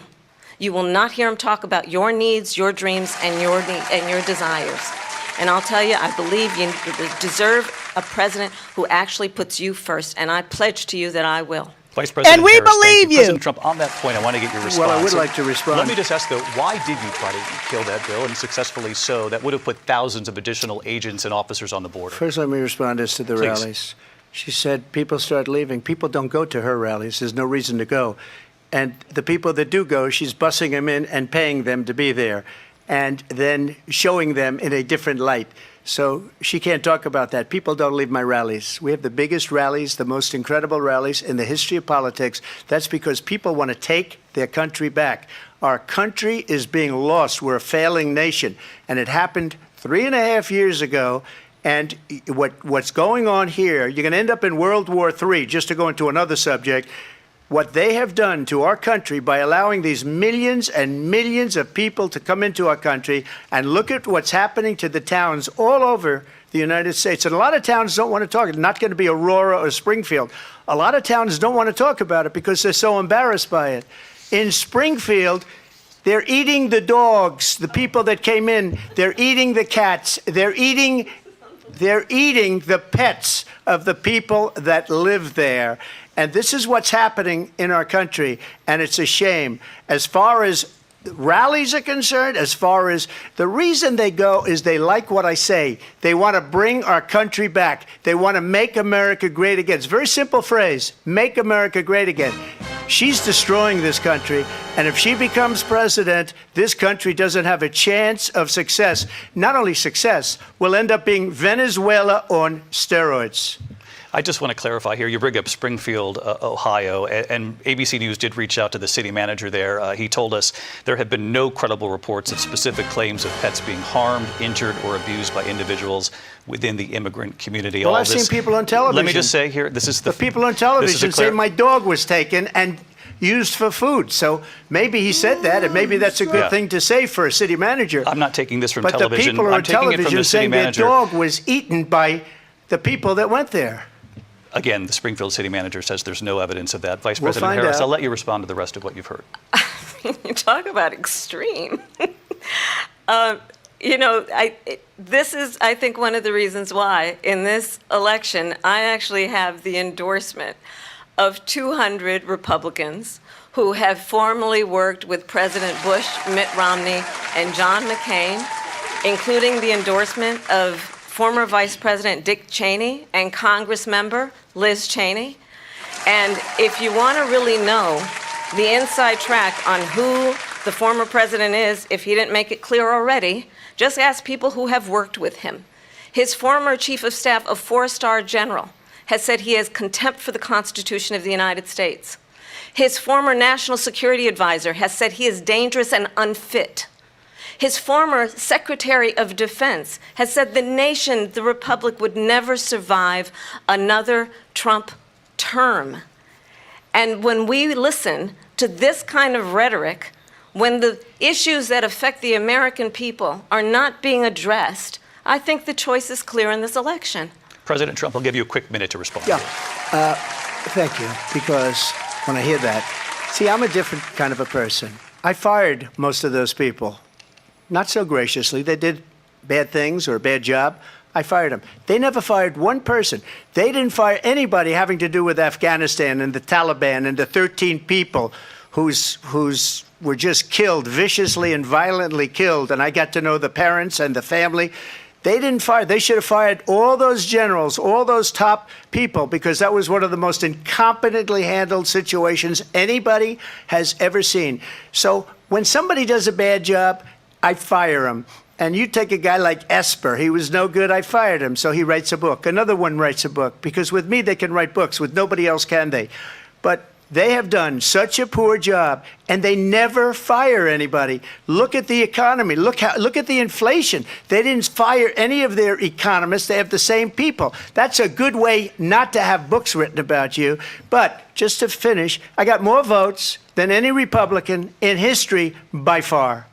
You will not hear him talk about your needs, your dreams, and your desires. And I'll tell you, I believe you deserve a president who actually puts you first, and I pledge to you that I will. Vice President and we Harris, believe you. President Trump, on that point, I want to get your response. Well, I would like to respond. Let me just ask, though, why did you try to kill that bill, and successfully so, that would have put thousands of additional agents and officers on the border? First, let me respond as to the Please. rallies. She said people start leaving. People don't go to her rallies. There's no reason to go. And the people that do go, she's bussing them in and paying them to be there, and then showing them in a different light. So she can't talk about that. People don't leave my rallies. We have the biggest rallies, the most incredible rallies in the history of politics. That's because people want to take their country back. Our country is being lost. We're a failing nation. And it happened 3.5 years ago. And what's going on here, you're going to end up in World War III, just to go into another subject. What they have done to our country by allowing these millions and millions of people to come into our country, and look at what's happening to the towns all over the United States. And a lot of towns don't want to talk. It's not going to be Aurora or Springfield. A lot of towns don't want to talk about it because they're so embarrassed by it. In Springfield, they're eating the dogs, the people that came in. They're eating the cats. They're eating the pets of the people that live there. And this is what's happening in our country, and it's a shame. As far as rallies are concerned, as far as the reason they go is they like what I say. They want to bring our country back. They want to make America great again. It's a very simple phrase, make America great again. She's destroying this country, and if she becomes president, this country doesn't have a chance of success. Not only success, we'll end up being Venezuela on steroids. I just want to clarify here. You bring up Springfield, Ohio, and ABC News did reach out to the city manager there. He told us there have been no credible reports of specific claims of pets being harmed, injured, or abused by individuals within the immigrant community. Well, I've seen people on television. Let me just say here, this is the people on television say my dog was taken and used for food. So maybe he said that, and maybe that's a good thing to say for a city manager. I'm not taking this from but television. But the people I'm taking it from the city saying manager. their dog was eaten by the people that went there. Again, the Springfield city manager says there's no evidence of that. Vice We'll President find Harris, out. I'll let you respond to the rest of what you've heard. You talk about extreme. This is, I think, one of the reasons why in this election I actually have the endorsement of 200 Republicans who have formally worked with President Bush, Mitt Romney, and John McCain, including the endorsement of former Vice President Dick Cheney and Congress member Liz Cheney. And if you want to really know the inside track on who the former president is, if he didn't make it clear already, just ask people who have worked with him. His former chief of staff, a 4-star general, has said he has contempt for the Constitution of the United States. His former national security advisor has said he is dangerous and unfit. His former Secretary of Defense has said the nation, the republic, would never survive another Trump term. And when we listen to this kind of rhetoric, when the issues that affect the American people are not being addressed, I think the choice is clear in this election. President Trump, I'll give you a quick minute to respond. Yeah, thank you, because when I hear that, see, I'm a different kind of a person. I fired most of those people. Not so graciously. They did bad things or a bad job. I fired them. They never fired one person. They didn't fire anybody having to do with Afghanistan and the Taliban and the 13 people whose were just killed, viciously and violently killed. And I got to know the parents and the family. They didn't fire. They should have fired all those generals, all those top people, because that was one of the most incompetently handled situations anybody has ever seen. So when somebody does a bad job, I fire him. And you take a guy like Esper. He was no good. I fired him. So he writes a book. Another one writes a book. Because with me, they can write books. With nobody else can they. But they have done such a poor job, and they never fire anybody. Look at the economy. Look at the inflation. They didn't fire any of their economists. They have the same people. That's a good way not to have books written about you. But just to finish, I got more votes than any Republican in history by far.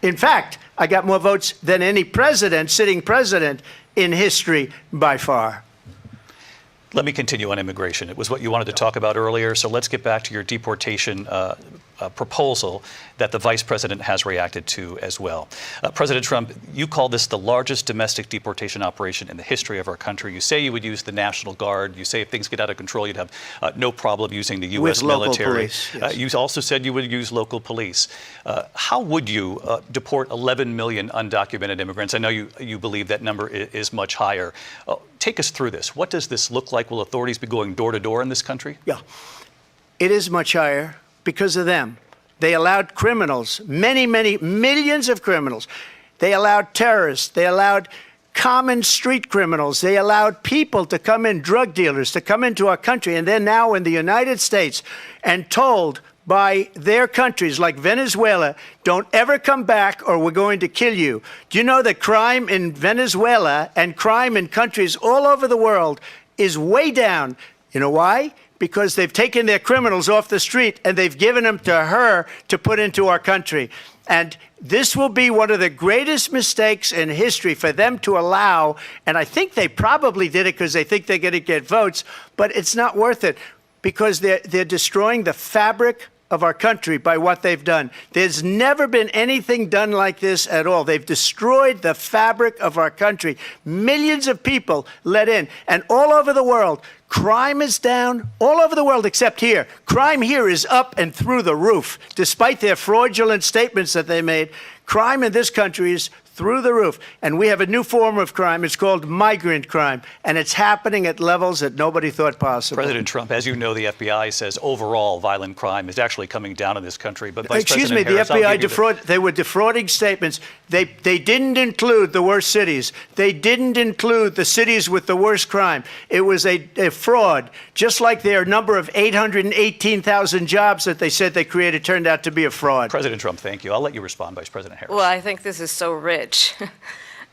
In fact, I got more votes than any president, sitting president, in history by far. Let me continue on immigration. It was what you wanted to talk about earlier, so let's get back to your deportation proposal that the vice president has reacted to as well. President Trump, you call this the largest domestic deportation operation in the history of our country. You say you would use the National Guard. You say if things get out of control, you'd have no problem using the U.S. military. Police, yes. You also said you would use local police. How would you deport 11 million undocumented immigrants? I know you believe that number is much higher. Take us through this. What does this look like? Will authorities be going door to door in this country? Yeah, it is much higher because of them. They allowed criminals, many, many millions of criminals. They allowed terrorists. They allowed common street criminals. They allowed people to come in, drug dealers, to come into our country. And they're now in the United States and told by their countries like Venezuela, don't ever come back or we're going to kill you. Do you know that crime in Venezuela and crime in countries all over the world is way down? You know why? Because they've taken their criminals off the street and they've given them to her to put into our country. And this will be one of the greatest mistakes in history for them to allow. And I think they probably did it because they think they're going to get votes, but it's not worth it because they're destroying the fabric of our country by what they've done. There's never been anything done like this at all. They've destroyed the fabric of our country. Millions of people let in. And all over the world, crime is down. All over the world except here. Crime here is up and through the roof. Despite their fraudulent statements that they made, crime in this country is through the roof. And we have a new form of crime. It's called migrant crime, and it's happening at levels that nobody thought possible. President Trump, as you know, the FBI says overall violent crime is actually coming down in this country. But Vice Excuse me, President the Harris, FBI they were defrauding statements. They didn't include the worst cities. They didn't include the cities with the worst crime. It was a fraud, just like their number of 818,000 jobs that they said they created turned out to be a fraud. President Trump, thank you. I'll let you respond, Vice President Harris. Well, I think this is so rich,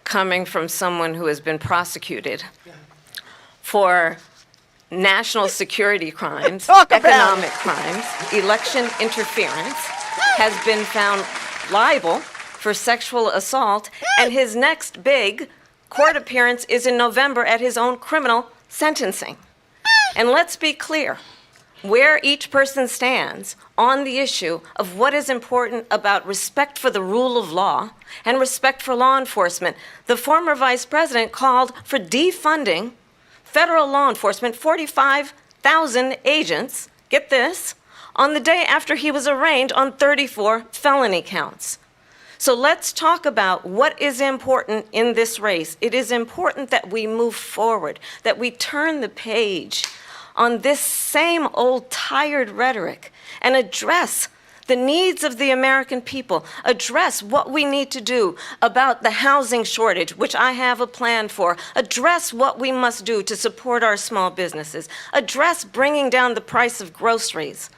coming from someone who has been prosecuted for national security crimes, economic crimes, election interference, has been found liable for sexual assault, and his next big court appearance is in November at his own criminal sentencing. And let's be clear where each person stands on the issue of what is important about respect for the rule of law and respect for law enforcement. The former vice president called for defunding federal law enforcement, 45,000 agents, get this, on the day after he was arraigned on 34 felony counts. So let's talk about what is important in this race. It is important that we move forward, that we turn the page on this same old tired rhetoric and address the needs of the American people, address what we need to do about the housing shortage, which I have a plan for, address what we must do to support our small businesses, address bringing down the price of groceries.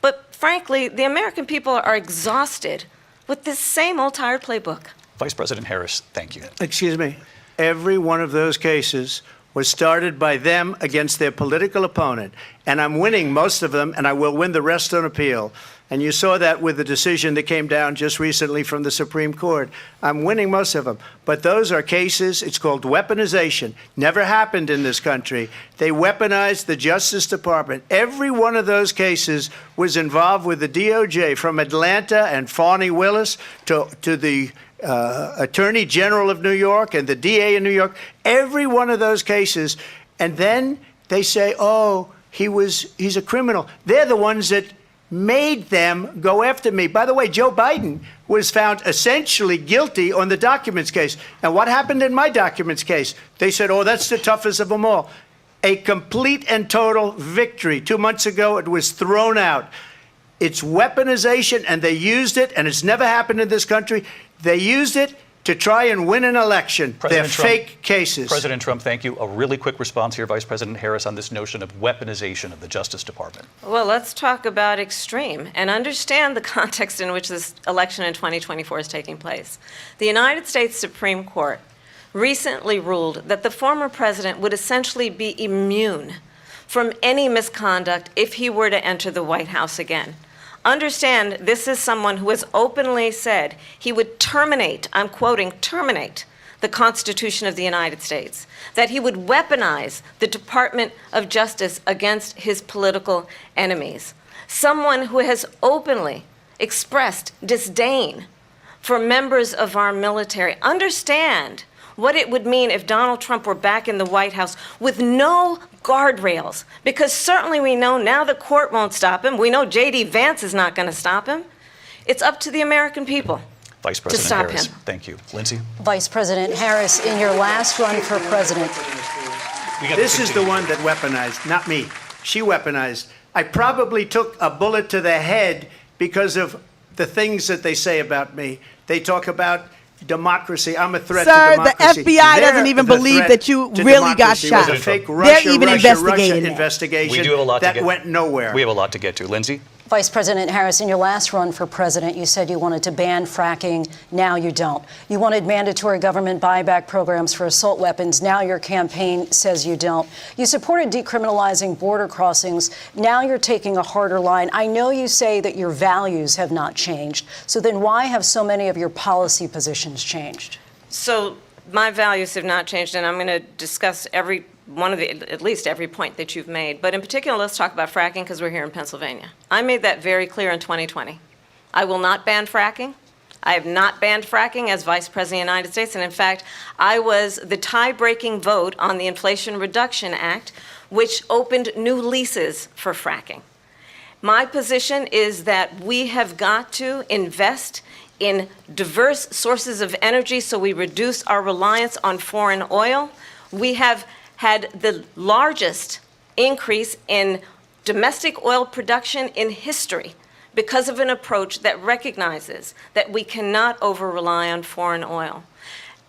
But frankly, the American people are exhausted with this same old tired playbook. Vice President Harris, thank you. Excuse me. Every one of those cases was started by them against their political opponent. And I'm winning most of them, and I will win the rest on appeal. And you saw that with the decision that came down just recently from the Supreme Court. I'm winning most of them. But those are cases, it's called weaponization. Never happened in this country. They weaponized the Justice Department. Every one of those cases was involved with the DOJ, from Atlanta and Fani Willis to the Attorney General of New York and the DA in New York. Every one of those cases. And then they say, oh, he's a criminal. They're the ones that made them go after me. By the way, Joe Biden was found essentially guilty on the documents case. And what happened in my documents case? They said, oh, that's the toughest of them all. A complete and total victory. 2 months ago, it was thrown out. It's weaponization, and they used it, and it's never happened in this country. They used it to try and win an election. They're fake cases. President Trump, thank you. A really quick response here, Vice President Harris, on this notion of weaponization of the Justice Department. Well, let's talk about extreme and understand the context in which this election in 2024 is taking place. The United States Supreme Court recently ruled that the former president would essentially be immune from any misconduct if he were to enter the White House again. Understand, this is someone who has openly said he would terminate, I'm quoting, terminate the Constitution of the United States, that he would weaponize the Department of Justice against his political enemies. Someone who has openly expressed disdain for members of our military. Understand what it would mean if Donald Trump were back in the White House with no guardrails, because certainly we know now the court won't stop him. We know J.D. Vance is not going to stop him. It's up to the American people Vice President to stop Harris, him. Thank you. Lindsay? Vice President Harris, in your last run for president. This is the one that weaponized, not me. She weaponized. I probably took a bullet to the head because of the things that they say about me. They talk about democracy. I'm a threat to democracy. Sir, the FBI doesn't even believe that you really got shot. It was a fake They're even investigating it. investigation We do have a lot that to get. went nowhere. We have a lot to get to. Lindsay? Vice President Harris, in your last run for president, you said you wanted to ban fracking. Now you don't. You wanted mandatory government buyback programs for assault weapons. Now your campaign says you don't. You supported decriminalizing border crossings. Now you're taking a harder line. I know you say that your values have not changed. So then why have so many of your policy positions changed? So my values have not changed, and I'm going to discuss at least every point that you've made. But in particular, let's talk about fracking, because we're here in Pennsylvania. I made that very clear in 2020. I will not ban fracking. I have not banned fracking as Vice President of the United States. And in fact, I was the tie-breaking vote on the Inflation Reduction Act, which opened new leases for fracking. My position is that we have got to invest in diverse sources of energy so we reduce our reliance on foreign oil. We have had the largest increase in domestic oil production in history because of an approach that recognizes that we cannot over-rely on foreign oil.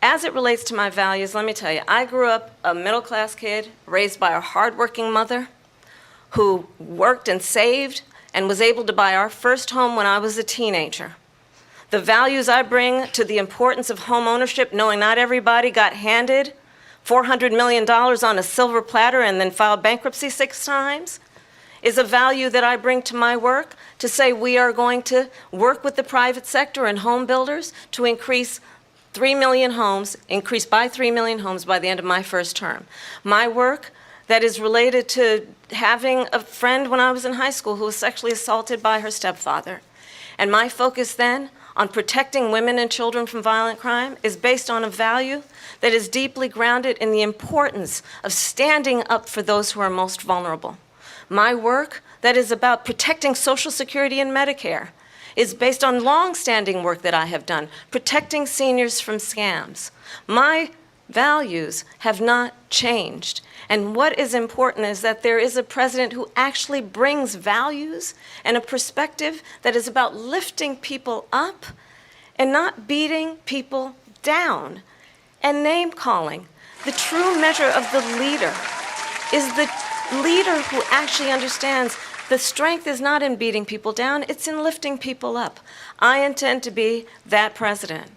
As it relates to my values, let me tell you, I grew up a middle-class kid raised by a hardworking mother who worked and saved and was able to buy our first home when I was a teenager. The values I bring to the importance of home ownership, knowing not everybody got handed $400 million on a silver platter and then filed bankruptcy 6 times, is a value that I bring to my work to say we are going to work with the private sector and home builders to increase 3 million homes, increase by 3 million homes by the end of my first term. My work that is related to having a friend when I was in high school who was sexually assaulted by her stepfather. And my focus then on protecting women and children from violent crime is based on a value that is deeply grounded in the importance of standing up for those who are most vulnerable. My work that is about protecting Social Security and Medicare is based on long-standing work that I have done, protecting seniors from scams. My values have not changed. And what is important is that there is a president who actually brings values and a perspective that is about lifting people up and not beating people down and name-calling. The true measure of the leader is the leader who actually understands the strength is not in beating people down, it's in lifting people up. I intend to be that president.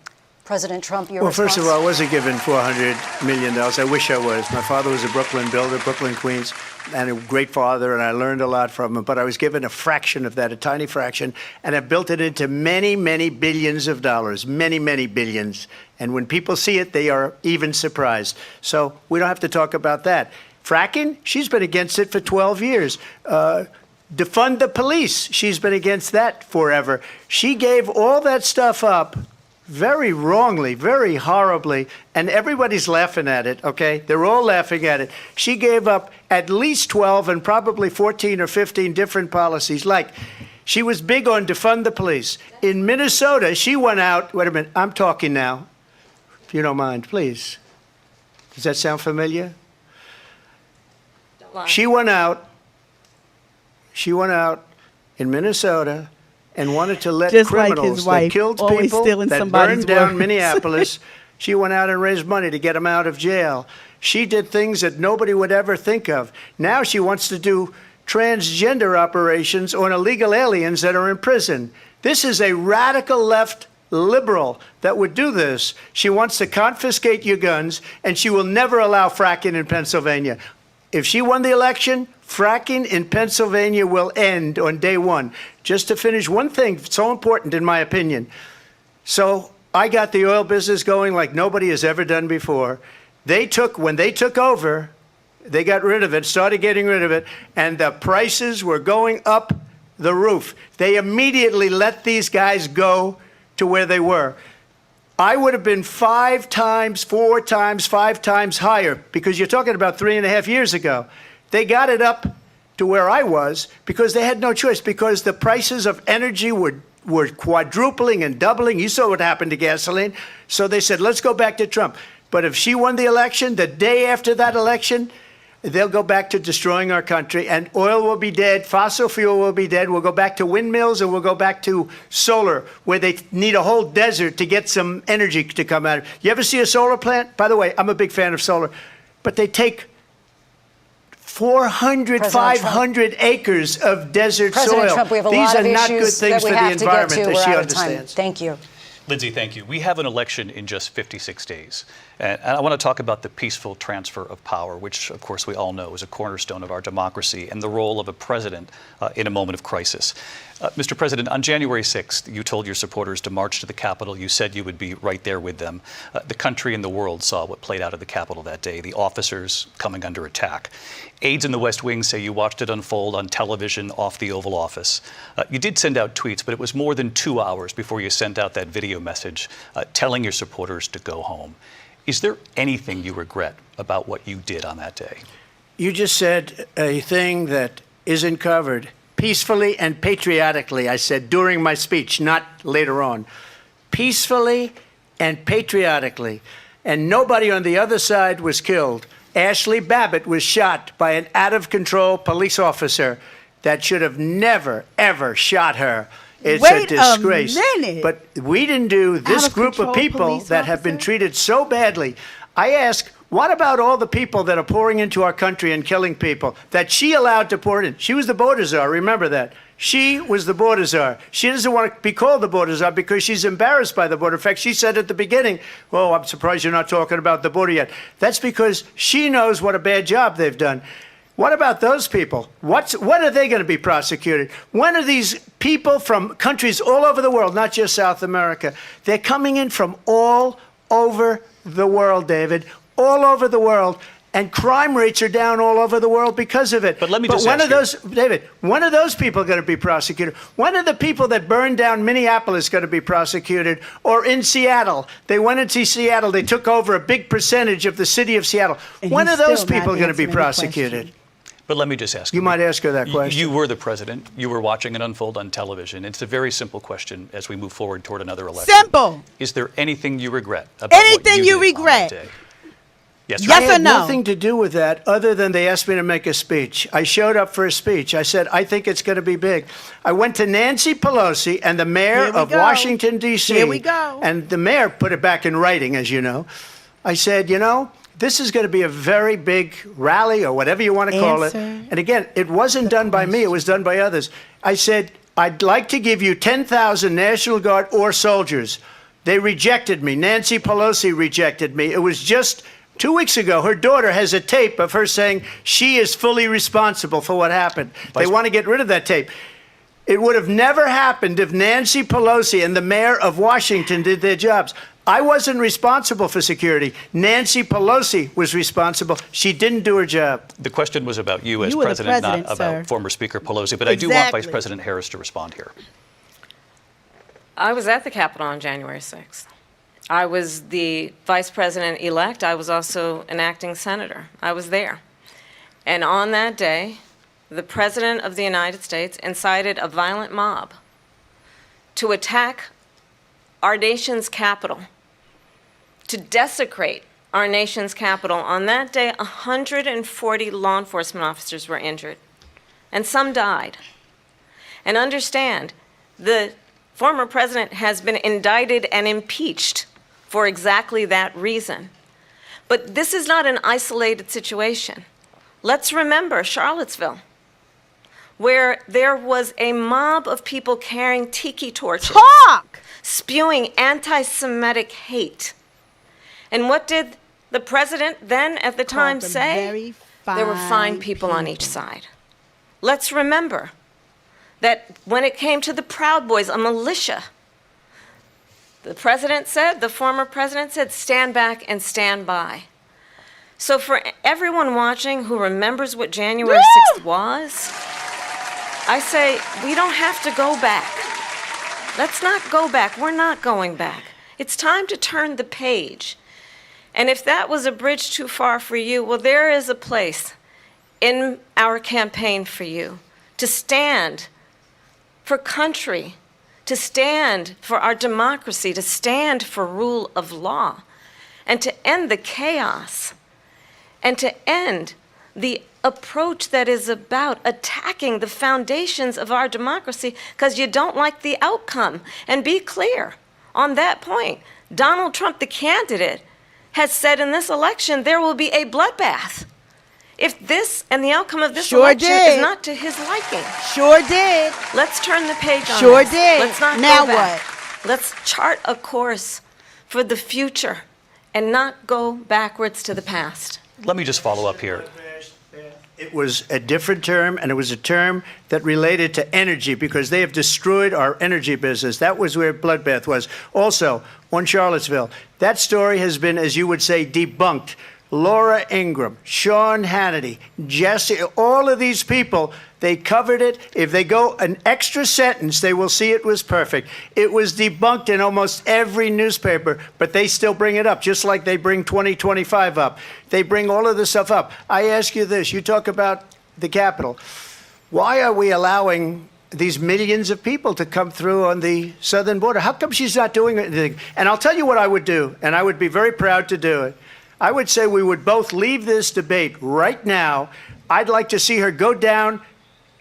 President Trump, your Well, first of response? all, I wasn't given $400 million. I wish I was. My father was a Brooklyn builder, Brooklyn, Queens, and a great father, and I learned a lot from him. But I was given a fraction of that, a tiny fraction, and I built it into many, many billions of dollars, many, many billions. And when people see it, they are even surprised. So we don't have to talk about that. Fracking, she's been against it for 12 years. Defund the police, she's been against that forever. She gave all that stuff up very wrongly, very horribly, and everybody's laughing at it, okay? They're all laughing at it. She gave up at least 12 and probably 14 or 15 different policies. Like, she was big on defund the police. In Minnesota, she went out, wait a minute, I'm talking now, if you don't mind, please. Does that sound familiar? She went out in Minnesota and wanted to let Just like criminals his wife, that killed always people, stealing that somebody's burned down words. Minneapolis. She went out and raised money to get them out of jail. She did things that nobody would ever think of. Now she wants to do transgender operations on illegal aliens that are in prison. This is a radical left liberal that would do this. She wants to confiscate your guns, and she will never allow fracking in Pennsylvania. If she won the election, fracking in Pennsylvania will end on day one. Just to finish, one thing so important in my opinion. So I got the oil business going like nobody has ever done before. When they took over, they got rid of it, started getting rid of it, and the prices were going up the roof. They immediately let these guys go to where they were. I would have been 5 times, 4 times, 5 times higher, because you're talking about 3.5 years ago. They got it up to where I was because they had no choice, because the prices of energy were quadrupling and doubling. You saw what happened to gasoline. So they said, let's go back to Trump. But if she won the election, the day after that election, they'll go back to destroying our country, and oil will be dead, fossil fuel will be dead, we'll go back to windmills, and we'll go back to solar, where they need a whole desert to get some energy to come out of it. You ever see a solar plant? By the way, I'm a big fan of solar, but they take 400, 500 acres of desert President soil. Trump, we have a These lot are of not good issues things that we for the have to get environment, to. as We're she out of time. understands. Thank you. Lindsay, thank you. We have an election in just 56 days. And I want to talk about the peaceful transfer of power, which, of course, we all know is a cornerstone of our democracy, and the role of a president in a moment of crisis. Mr. President, on January 6th, you told your supporters to march to the Capitol. You said you would be right there with them. The country and the world saw what played out at the Capitol that day, the officers coming under attack. Aides in the West Wing say you watched it unfold on television off the Oval Office. You did send out tweets, but it was more than 2 hours before you sent out that video message telling your supporters to go home. Is there anything you regret about what you did on that day? You just said a thing that isn't covered. Peacefully and patriotically, I said during my speech, not later on. peacefully and patriotically. And nobody on the other side was killed. Ashley Babbitt was shot by an out-of-control police officer that should have never, ever shot her. It's a disgrace. But we didn't do this group of people that have been treated so badly. I ask, what about all the people that are pouring into our country and killing people that she allowed to pour in? She was the border czar, remember that. She was the border czar. She doesn't want to be called the border czar because she's embarrassed by the border. In fact, she said at the beginning, oh, I'm surprised you're not talking about the border yet. That's because she knows what a bad job they've done. What about those people? When are they going to be prosecuted? When are these people from countries all over the world, not just South America? They're coming in from all over the world, David, all over the world. And crime rates are down all over the world because of it. But let me just when ask are those, David, when are those people going to be prosecuted? When are the people that burned down Minneapolis going to be prosecuted? Or in Seattle? They went into Seattle. They took over a big percentage of the city of Seattle. When are those people going to be prosecuted? But let me just ask you. Might ask her that question. You were the president. You were watching it unfold on television. It's a very simple question as we move forward toward another election. Simple. Is there anything you regret about anything what you did on that regret? day? Yes, I had nothing to do with that other than they asked me to make a speech. I showed up for a speech. I said, I think it's going to be big. I went to Nancy Pelosi and the mayor of Washington, D.C. Here we go. And the mayor put it back in writing, as you know. I said, you know, this is going to be a very big rally or whatever you want to call it. And again, it wasn't done by me. It was done by others. I said, I'd like to give you 10,000 National Guard or soldiers. They rejected me. Nancy Pelosi rejected me. It was just 2 weeks ago, her daughter has a tape of her saying she is fully responsible for what happened. They want to get rid of that tape. It would have never happened if Nancy Pelosi and the mayor of Washington did their jobs. I wasn't responsible for security. Nancy Pelosi was responsible. She didn't do her job. The question was about you as president, not about former Speaker Pelosi. But I do want Vice President Harris to respond here. I was at the Capitol on January 6th. I was the vice president-elect. I was also an acting senator. I was there. And on that day, the President of the United States incited a violent mob to attack our nation's capital, to desecrate our nation's capital. On that day, 140 law enforcement officers were injured, and some died. And understand, the former president has been indicted and impeached for exactly that reason. But this is not an isolated situation. Let's remember Charlottesville, where there was a mob of people carrying tiki torches, spewing anti-Semitic hate. And what did the president then at the time say? There were fine people on each side. Let's remember that when it came to the Proud Boys, a militia, the president said, the former president said, stand back and stand by. So for everyone watching who remembers what January 6th was, I say, we don't have to go back. Let's not go back. We're not going back. It's time to turn the page. And if that was a bridge too far for you, well, there is a place in our campaign for you to stand for country, to stand for our democracy, to stand for rule of law, and to end the chaos, and to end the approach that is about attacking the foundations of our democracy because you don't like the outcome. And be clear on that point. Donald Trump, the candidate, has said in this election there will be a bloodbath if this and the outcome of this election is not to his liking. Sure did. Let's turn the page on Sure this. did. Let's not now go back. what? Let's chart a course for the future and not go backwards to the past. Let me just follow up here. It was a different term, and it was a term that related to energy because they have destroyed our energy business. That was where bloodbath was. Also, on Charlottesville, that story has been, as you would say, debunked. Laura Ingraham, Sean Hannity, Jesse, all of these people, they covered it. If they go an extra sentence, they will see it was perfect. It was debunked in almost every newspaper, but they still bring it up, just like they bring 2025 up. They bring all of this stuff up. I ask you this. You talk about the Capitol. Why are we allowing these millions of people to come through on the southern border. How come she's not doing anything? And I'll tell you what I would do, and I would be very proud to do it. I would say we would both leave this debate right now. I'd like to see her go down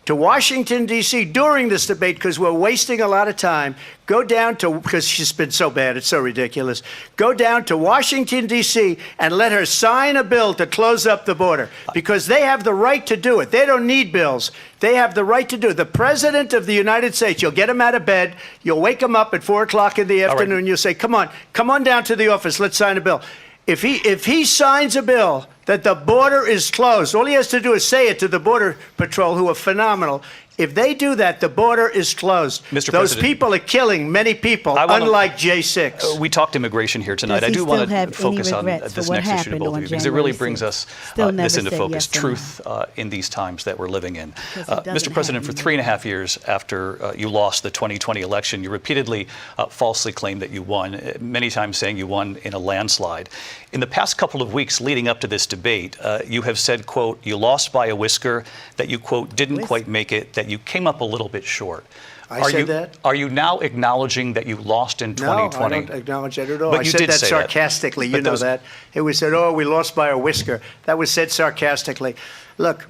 to Washington, D.C. during this debate, because we're wasting a lot of time. Go down to, because she's been so bad, it's so ridiculous. Go down to Washington, D.C. and let her sign a bill to close up the border, because they have the right to do it. They don't need bills. They have the right to do it. The President of the United States, you'll get him out of bed, you'll wake him up at 4 o'clock in the afternoon, you'll say, come on down to the office, let's sign a bill. If he signs a bill that the border is closed, all he has to do is say it to the Border Patrol, who are phenomenal. If they do that, the border is closed. Mr. Those President, people are killing many people, unlike J6. We talked immigration here tonight. I do want to focus on this next issue to both of you, because it really brings us this into focus, truth in these times that we're living in. Mr. President, for 3.5 years after you lost the 2020 election, you repeatedly falsely claimed that you won, many times saying you won in a landslide. In the past couple of weeks leading up to this debate, you have said, quote, you lost by a whisker, that you, quote, didn't quite make it, that you came up a little bit short. I said that? Are you now acknowledging that you lost in 2020? No, I don't acknowledge that at all. But I you said did that say sarcastically. That. You know that. It was said, oh, we lost by a whisker. That was said sarcastically. Look,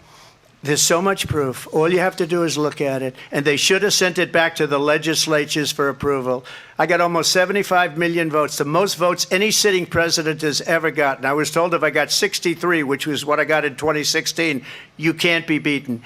there's so much proof. All you have to do is look at it. And they should have sent it back to the legislatures for approval. I got almost 75 million votes, the most votes any sitting president has ever gotten. I was told if I got 63, which was what I got in 2016, you can't be beaten.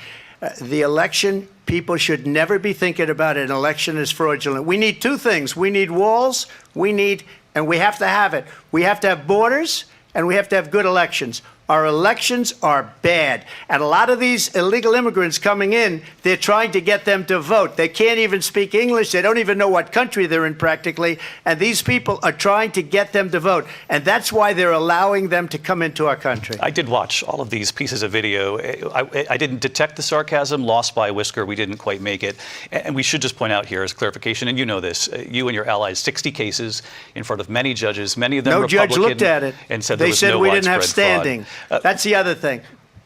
The election, people should never be thinking about it. An election is fraudulent. We need two things. We need walls, and we have to have it. We have to have borders, and we have to have good elections. Our elections are bad. And a lot of these illegal immigrants coming in, they're trying to get them to vote. They can't even speak English. They don't even know what country they're in practically. And these people are trying to get them to vote. And that's why they're allowing them to come into our country. I did watch all of these pieces of video. I didn't detect the sarcasm, lost by a whisker. We didn't quite make it. And we should just point out here as clarification, and you know this, you and your allies, 60 cases in front of many judges, many of them Republican. No judge looked at it. And said they there was said no we didn't have widespread standing. That's the other thing.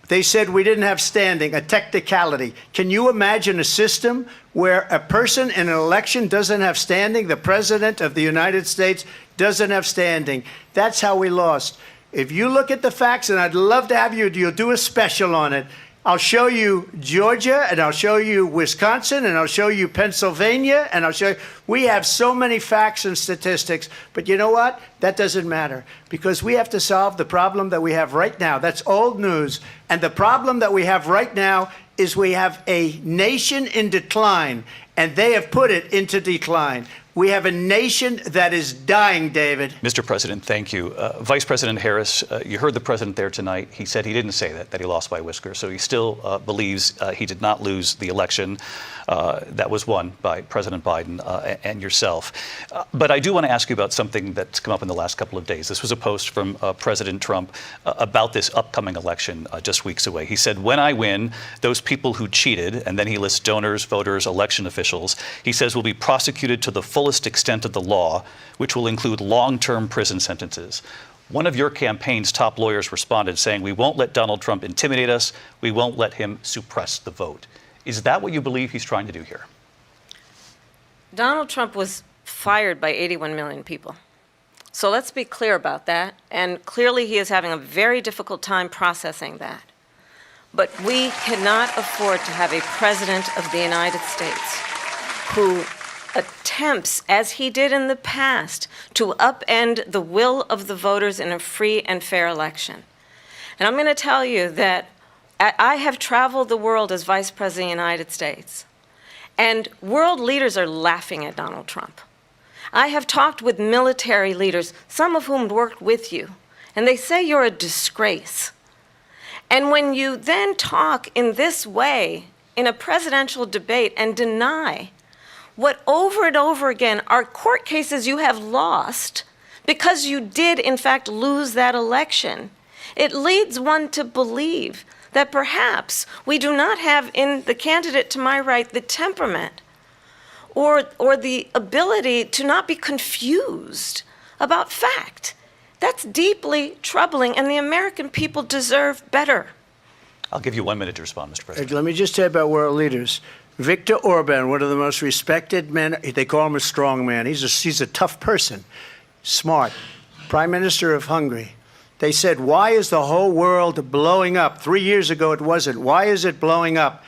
They said we didn't have standing, a technicality. Can you imagine a system where a person in an election doesn't have standing? The President of the United States doesn't have standing. That's how we lost. If you look at the facts, and I'd love to have you'll do a special on it. I'll show you Georgia, and I'll show you Wisconsin, and I'll show you Pennsylvania, and I'll show you. We have so many facts and statistics, but you know what? That doesn't matter, because we have to solve the problem that we have right now. That's old news. And the problem that we have right now is we have a nation in decline, and they have put it into decline. We have a nation that is dying, David. Mr. President, thank you. Vice President Harris, you heard the president there tonight. He said he didn't say that he lost by a whisker. So he still believes he did not lose the election that was won by President Biden and yourself. But I do want to ask you about something that's come up in the last couple of days. This was a post from President Trump about this upcoming election just weeks away. He said, when I win, those people who cheated, and then he lists donors, voters, election officials, he says will be prosecuted to the fullest extent of the law, which will include long-term prison sentences. One of your campaign's top lawyers responded saying, we won't let Donald Trump intimidate us. We won't let him suppress the vote. Is that what you believe he's trying to do here? Donald Trump was fired by 81 million people. So let's be clear about that. And clearly he is having a very difficult time processing that. But we cannot afford to have a president of the United States who attempts, as he did in the past, to upend the will of the voters in a free and fair election. And I'm going to tell you that I have traveled the world as Vice President of the United States, and world leaders are laughing at Donald Trump. I have talked with military leaders, some of whom worked with you, and they say you're a disgrace. And when you then talk in this way in a presidential debate and deny what over and over again are court cases you have lost because you did in fact lose that election, it leads one to believe that perhaps we do not have in the candidate to my right the temperament or the ability to not be confused about fact. That's deeply troubling, and the American people deserve better. I'll give you 1 minute to respond, Mr. President. Let me just say about world leaders. Viktor Orban, one of the most respected men, they call him a strong man. He's a tough person, smart, Prime Minister of Hungary. They said, why is the whole world blowing up? 3 years ago it wasn't. Why is it blowing up?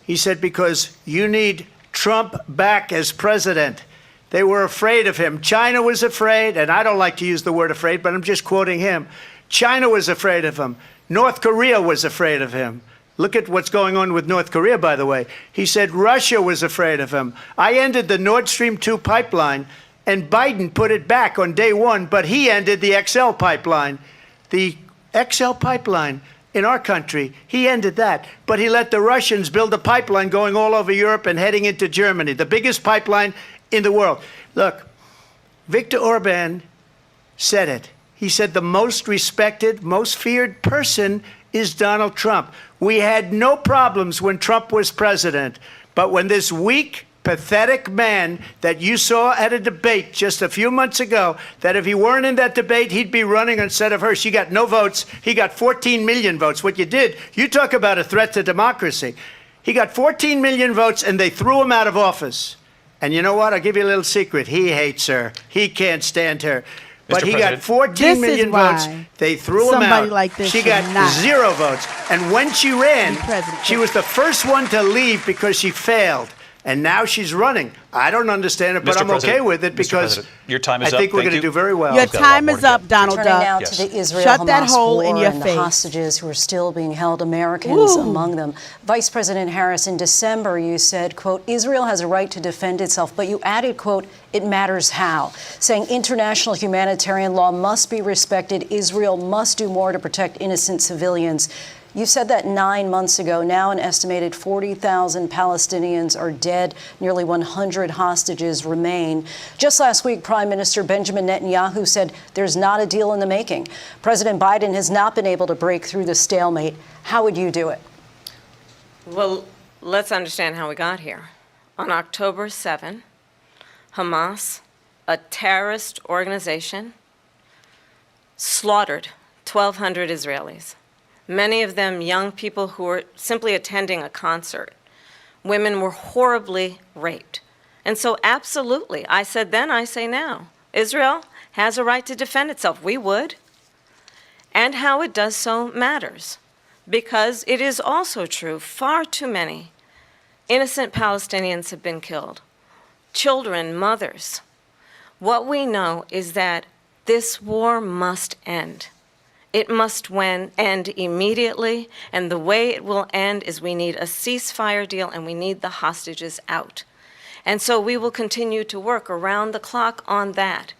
He said, because you need Trump back as president. They were afraid of him. China was afraid, and I don't like to use the word afraid, but I'm just quoting him. China was afraid of him. North Korea was afraid of him. Look at what's going on with North Korea, by the way. He said Russia was afraid of him. I ended the Nord Stream 2 pipeline, and Biden put it back on day one, but he ended the XL pipeline. The XL pipeline in our country, he ended that. But he let the Russians build a pipeline going all over Europe and heading into Germany, the biggest pipeline in the world. Look, Viktor Orban said it. He said the most respected, most feared person is Donald Trump. We had no problems when Trump was president, but when this weak, pathetic man that you saw at a debate just a few months ago, that if he weren't in that debate, he'd be running instead of her. She got no votes. He got 14 million votes. What you did, you talk about a threat to democracy. He got 14 million votes, and they threw him out of office. And you know what? I'll give you a little secret. He hates her. He can't stand her. But he got 14 million votes. They threw him out. Like this she got 0 votes. And when she ran, she was the first one to leave because she failed. And now she's running. I don't understand it, but I'm okay with it because your time is I think we're going to do very well. Your time is up, Donald Turning Duck. now to the Shut that Israel-Hamas hole war in your and face. the hostages who are still being held, Americans among them. Vice President Harris, in December, you said, quote, Israel has a right to defend itself, but you added, quote, it matters how, saying international humanitarian law must be respected. Israel must do more to protect innocent civilians. You said that 9 months ago. Now an estimated 40,000 Palestinians are dead. Nearly 100 hostages remain. Just last week, Prime Minister Benjamin Netanyahu said there's not a deal in the making. President Biden has not been able to break through the stalemate. How would you do it? Well, let's understand how we got here. On October 7, Hamas, a terrorist organization, slaughtered 1,200 Israelis. Many of them young people who were simply attending a concert. Women were horribly raped. And so absolutely, I said then, I say now, Israel has a right to defend itself. We would. And how it does so matters. Because it is also true, far too many innocent Palestinians have been killed. Children, mothers. What we know is that this war must end. It must end immediately, and the way it will end is we need a ceasefire deal and we need the hostages out. And so we will continue to work around the clock on that.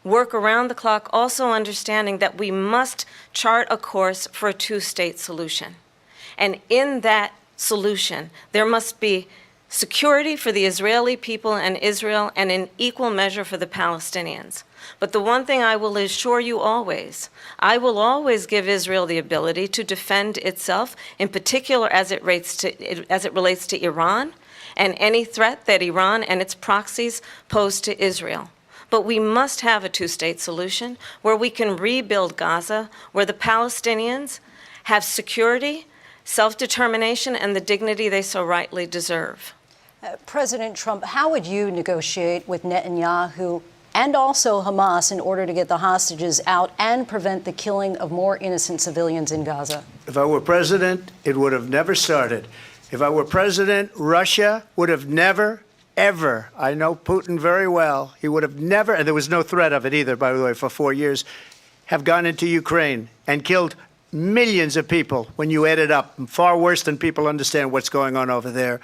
Work around the clock, also understanding that we must chart a course for a two-state solution. And in that solution, there must be security for the Israeli people and Israel, and in equal measure for the Palestinians. But the one thing I will assure you always, I will always give Israel the ability to defend itself, in particular as it relates to Iran and any threat that Iran and its proxies pose to Israel. But we must have a two-state solution where we can rebuild Gaza, where the Palestinians have security, self-determination, and the dignity they so rightly deserve. President Trump, how would you negotiate with Netanyahu and also Hamas in order to get the hostages out and prevent the killing of more innocent civilians in Gaza? If I were president, it would have never started. If I were president, Russia would have never, ever, I know Putin very well, he would have never, and there was no threat of it either, by the way, for 4 years, have gone into Ukraine and killed millions of people when you add it up, far worse than people understand what's going on over there.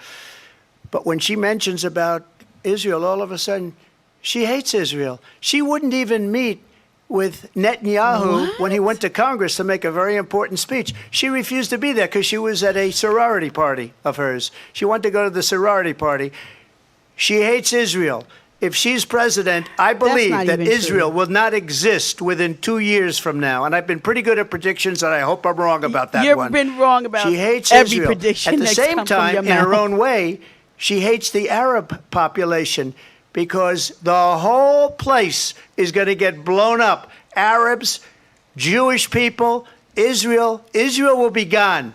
But when she mentions about Israel, all of a sudden, she hates Israel. She wouldn't even meet with Netanyahu when he went to Congress to make a very important speech. She refused to be there because she was at a sorority party of hers. She wanted to go to the sorority party. She hates Israel. If she's president, I believe that Israel will not exist within 2 years from now. And I've been pretty good at predictions, and I hope I'm wrong about that one. You've been wrong about she hates every Israel. prediction. At the that's same come from time, your in her mouth. own way, she hates the Arab population because the whole place is going to get blown up. Arabs, Jewish people, Israel will be gone.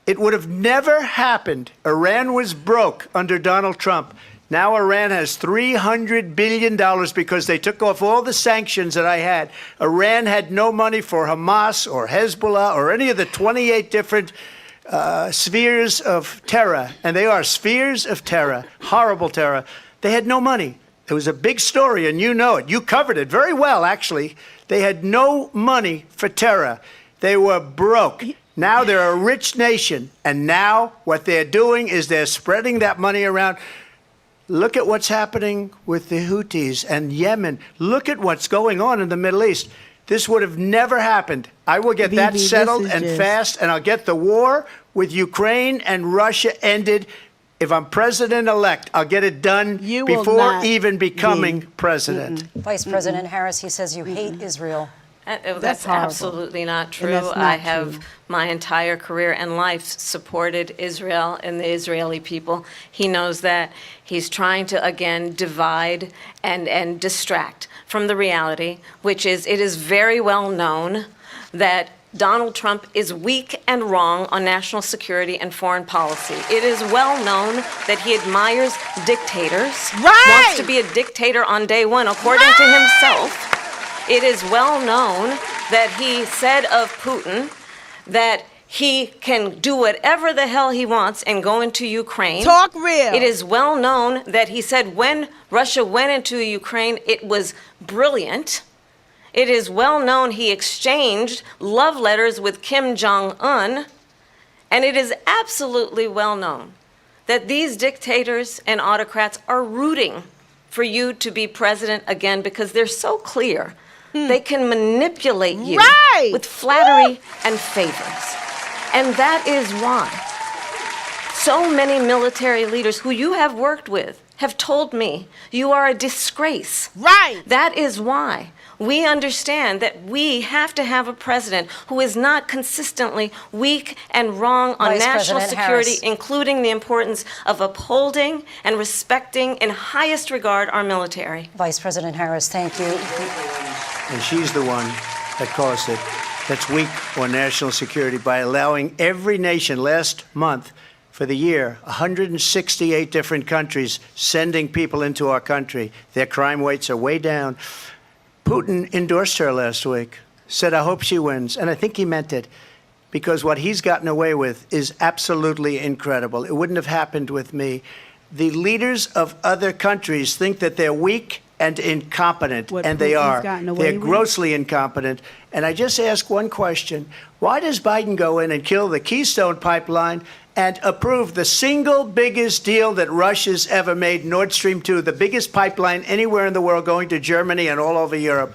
It would have never happened. Iran was broke under Donald Trump. Now Iran has $300 billion because they took off all the sanctions that I had. Iran had no money for Hamas or Hezbollah or any of the 28 different spheres of terror. And they are spheres of terror, horrible terror. They had no money. It was a big story, and you know it. You covered it very well, actually. They had no money for terror. They were broke. Now they're a rich nation, and now what they're doing is they're spreading that money around. Look at what's happening with the Houthis and Yemen. Look at what's going on in the Middle East. This would have never happened. I will get that settled and fast, and I'll get the war with Ukraine and Russia ended. If I'm president-elect, I'll get it done before even becoming president. Vice President Harris, he says you hate Israel. That's absolutely not true. I have my entire career and life supported Israel and the Israeli people. He knows that. He's trying to, again, divide and distract from the reality, which is it is very well known that Donald Trump is weak and wrong on national security and foreign policy. It is well known that he admires dictators, wants to be a dictator on day one, according to himself. It is well known that he said of Putin that he can do whatever the hell he wants and go into Ukraine. Talk real. It is well known that he said when Russia went into Ukraine, it was brilliant. It is well known he exchanged love letters with Kim Jong-un. And it is absolutely well known that these dictators and autocrats are rooting for you to be president again because they're so clear. They can manipulate you with flattery and favors. And that is why so many military leaders who you have worked with have told me you are a disgrace. That is why we understand that we have to have a president who is not consistently weak and wrong on national security, including the importance of upholding and respecting in highest regard our military. Vice President Harris, thank you. And she's the one that caused it, that's weak on national security by allowing every nation last month for the year, 168 different countries sending people into our country. Their crime rates are way down. Putin endorsed her last week, said, I hope she wins. And I think he meant it because what he's gotten away with is absolutely incredible. It wouldn't have happened with me. The leaders of other countries think that they're weak and incompetent, and they are. They're grossly incompetent. And I just ask one question. Why does Biden go in and kill the Keystone Pipeline and approve the single biggest deal that Russia's ever made, Nord Stream 2, the biggest pipeline anywhere in the world going to Germany and all over Europe?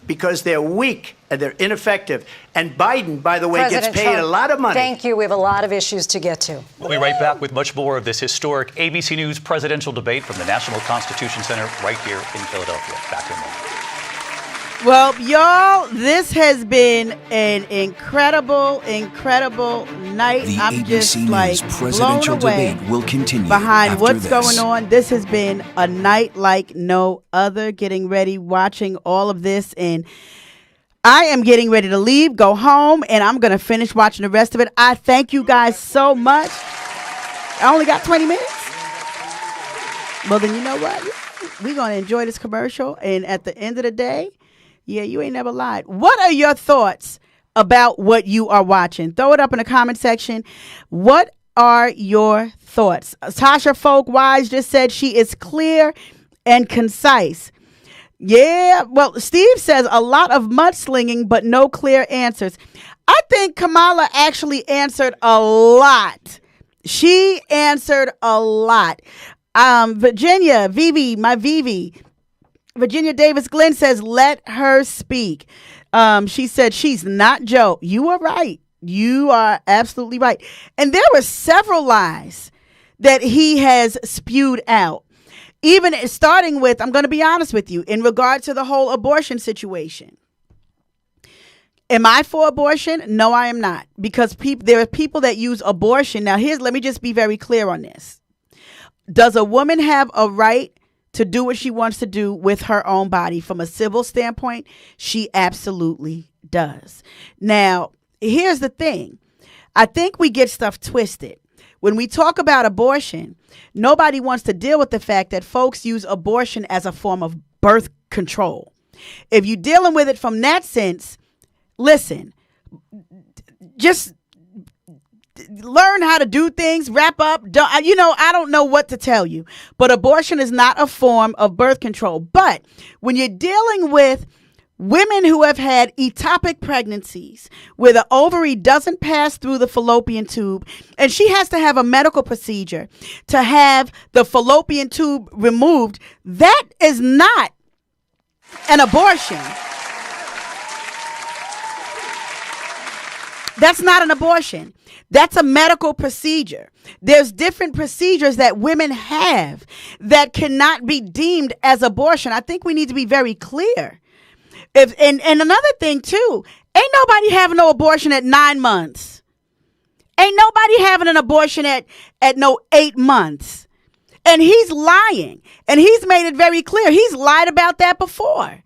Because they're weak and they're ineffective. And Biden, by the way, President gets paid Trump, a lot of money. Thank you. We have a lot of issues to get to. We'll be right back with much more of this historic ABC News presidential debate from the National Constitution Center right here in Philadelphia. Back in a moment. Well, y'all, this has been an incredible night. The I'm ABC just News like presidential blown away debate will continue behind after what's this. going on. This has been a night like no other. Getting ready, watching all of this, and I am getting ready to leave, go home, and I'm going to finish watching the rest of it. I thank you guys so much. I only got 20 minutes. Well, then you know what? We're going to enjoy this commercial, and at the end of the day, yeah, you ain't never lied. What are your thoughts about what you are watching? Throw it up in the comment section. What are your thoughts? Tasha Folk Wise just said she is clear and concise. Yeah, well, Steve says a lot of mudslinging, but no clear answers. I think Kamala actually answered a lot. She answered a lot. Virginia, Vivi, my Vivi. Virginia Davis Glenn says, let her speak. She said she's not Joe. You are right. You are absolutely right. And there were several lies that he has spewed out. Even starting with, I'm going to be honest with you, in regard to the whole abortion situation. Am I for abortion? No, I am not. Because there are people that use abortion. Now, let me just be very clear on this. Does a woman have a right to do what she wants to do with her own body? From a civil standpoint, she absolutely does. Now, here's the thing. I think we get stuff twisted. When we talk about abortion, nobody wants to deal with the fact that folks use abortion as a form of birth control. If you're dealing with it from that sense, listen, just learn how to do things, wrap up. I don't know what to tell you, but abortion is not a form of birth control. But when you're dealing with women who have had ectopic pregnancies where the ovary doesn't pass through the fallopian tube, and she has to have a medical procedure to have the fallopian tube removed, that is not an abortion. That's not an abortion. That's a medical procedure. There's different procedures that women have that cannot be deemed as abortion. I think we need to be very clear. And another thing too, ain't nobody having no abortion at 9 months. Ain't nobody having an abortion at no 8 months. And he's lying. And he's made it very clear. He's lied about that before.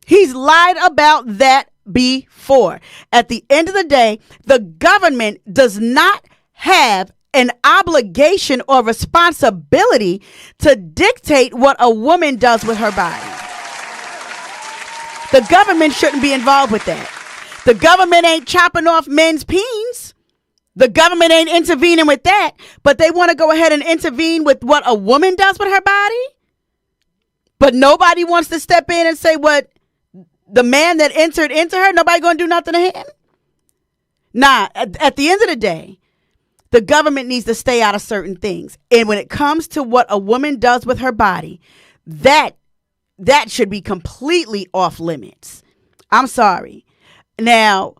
He's lied about that before. At the end of the day, the government does not have an obligation or responsibility to dictate what a woman does with her body. The government shouldn't be involved with that. The government ain't chopping off men's peens. The government ain't intervening with that, but they want to go ahead and intervene with what a woman does with her body. But nobody wants to step in and say what the man that entered into her, nobody going to do nothing to him. Nah, at the end of the day, the government needs to stay out of certain things. And when it comes to what a woman does with her body, that should be completely off limits. I'm sorry. Now,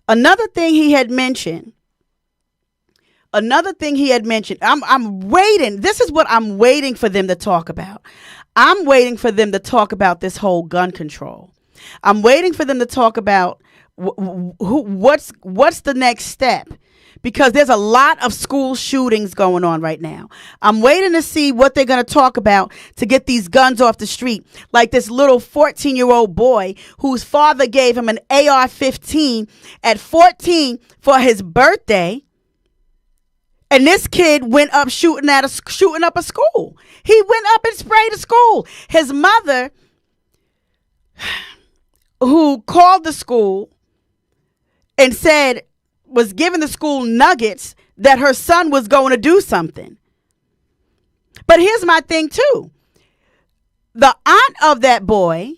another thing he had mentioned, I'm waiting. This is what I'm waiting for them to talk about. I'm waiting for them to talk about this whole gun control. I'm waiting for them to talk about what's the next step, because there's a lot of school shootings going on right now. I'm waiting to see what they're going to talk about to get these guns off the street. Like this little 14-year-old boy whose father gave him an AR-15 at 14 for his birthday. And this kid went up shooting up a school. He went up and sprayed a school. His mother, who called the school and said, was giving the school nuggets that her son was going to do something. But here's my thing too. The aunt of that boy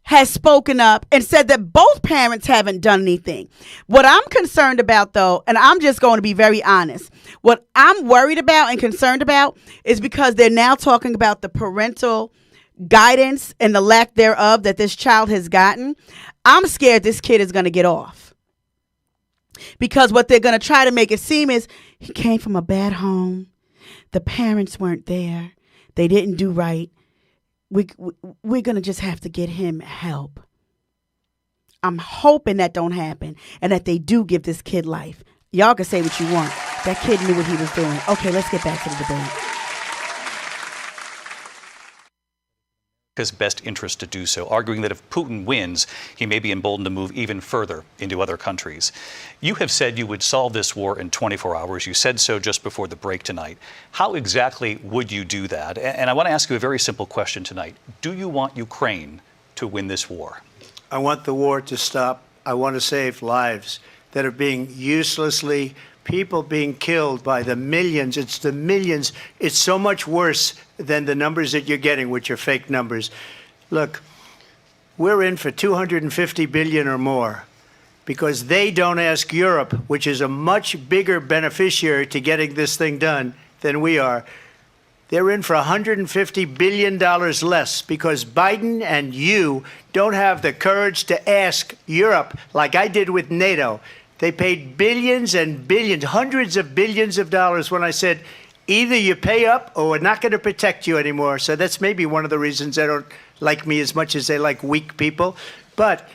has spoken up and said that both parents haven't done anything. What I'm concerned about though, and I'm just going to be very honest, what I'm worried about and concerned about is because they're now talking about the parental guidance and the lack thereof that this child has gotten. I'm scared this kid is going to get off, because what they're going to try to make it seem is he came from a bad home. The parents weren't there. They didn't do right. We're going to just have to get him help. I'm hoping that don't happen and that they do give this kid life. Y'all can say what you want. That kid knew what he was doing. Okay, let's get back to the debate. His best interest to do so, arguing that if Putin wins, he may be emboldened to move even further into other countries. You have said you would solve this war in 24 hours. You said so just before the break tonight. How exactly would you do that? And I want to ask you a very simple question tonight. Do you want Ukraine to win this war? I want the war to stop. I want to save lives that are being uselessly, people being killed by the millions. It's the millions. It's so much worse than the numbers that you're getting, which are fake numbers. Look, we're in for 250 billion or more because they don't ask Europe, which is a much bigger beneficiary to getting this thing done than we are. They're in for $150 billion less because Biden and you don't have the courage to ask Europe like I did with NATO. They paid billions and billions, hundreds of billions of dollars when I said, either you pay up or we're not going to protect you anymore. So that's maybe one of the reasons they don't like me as much as they like weak people. But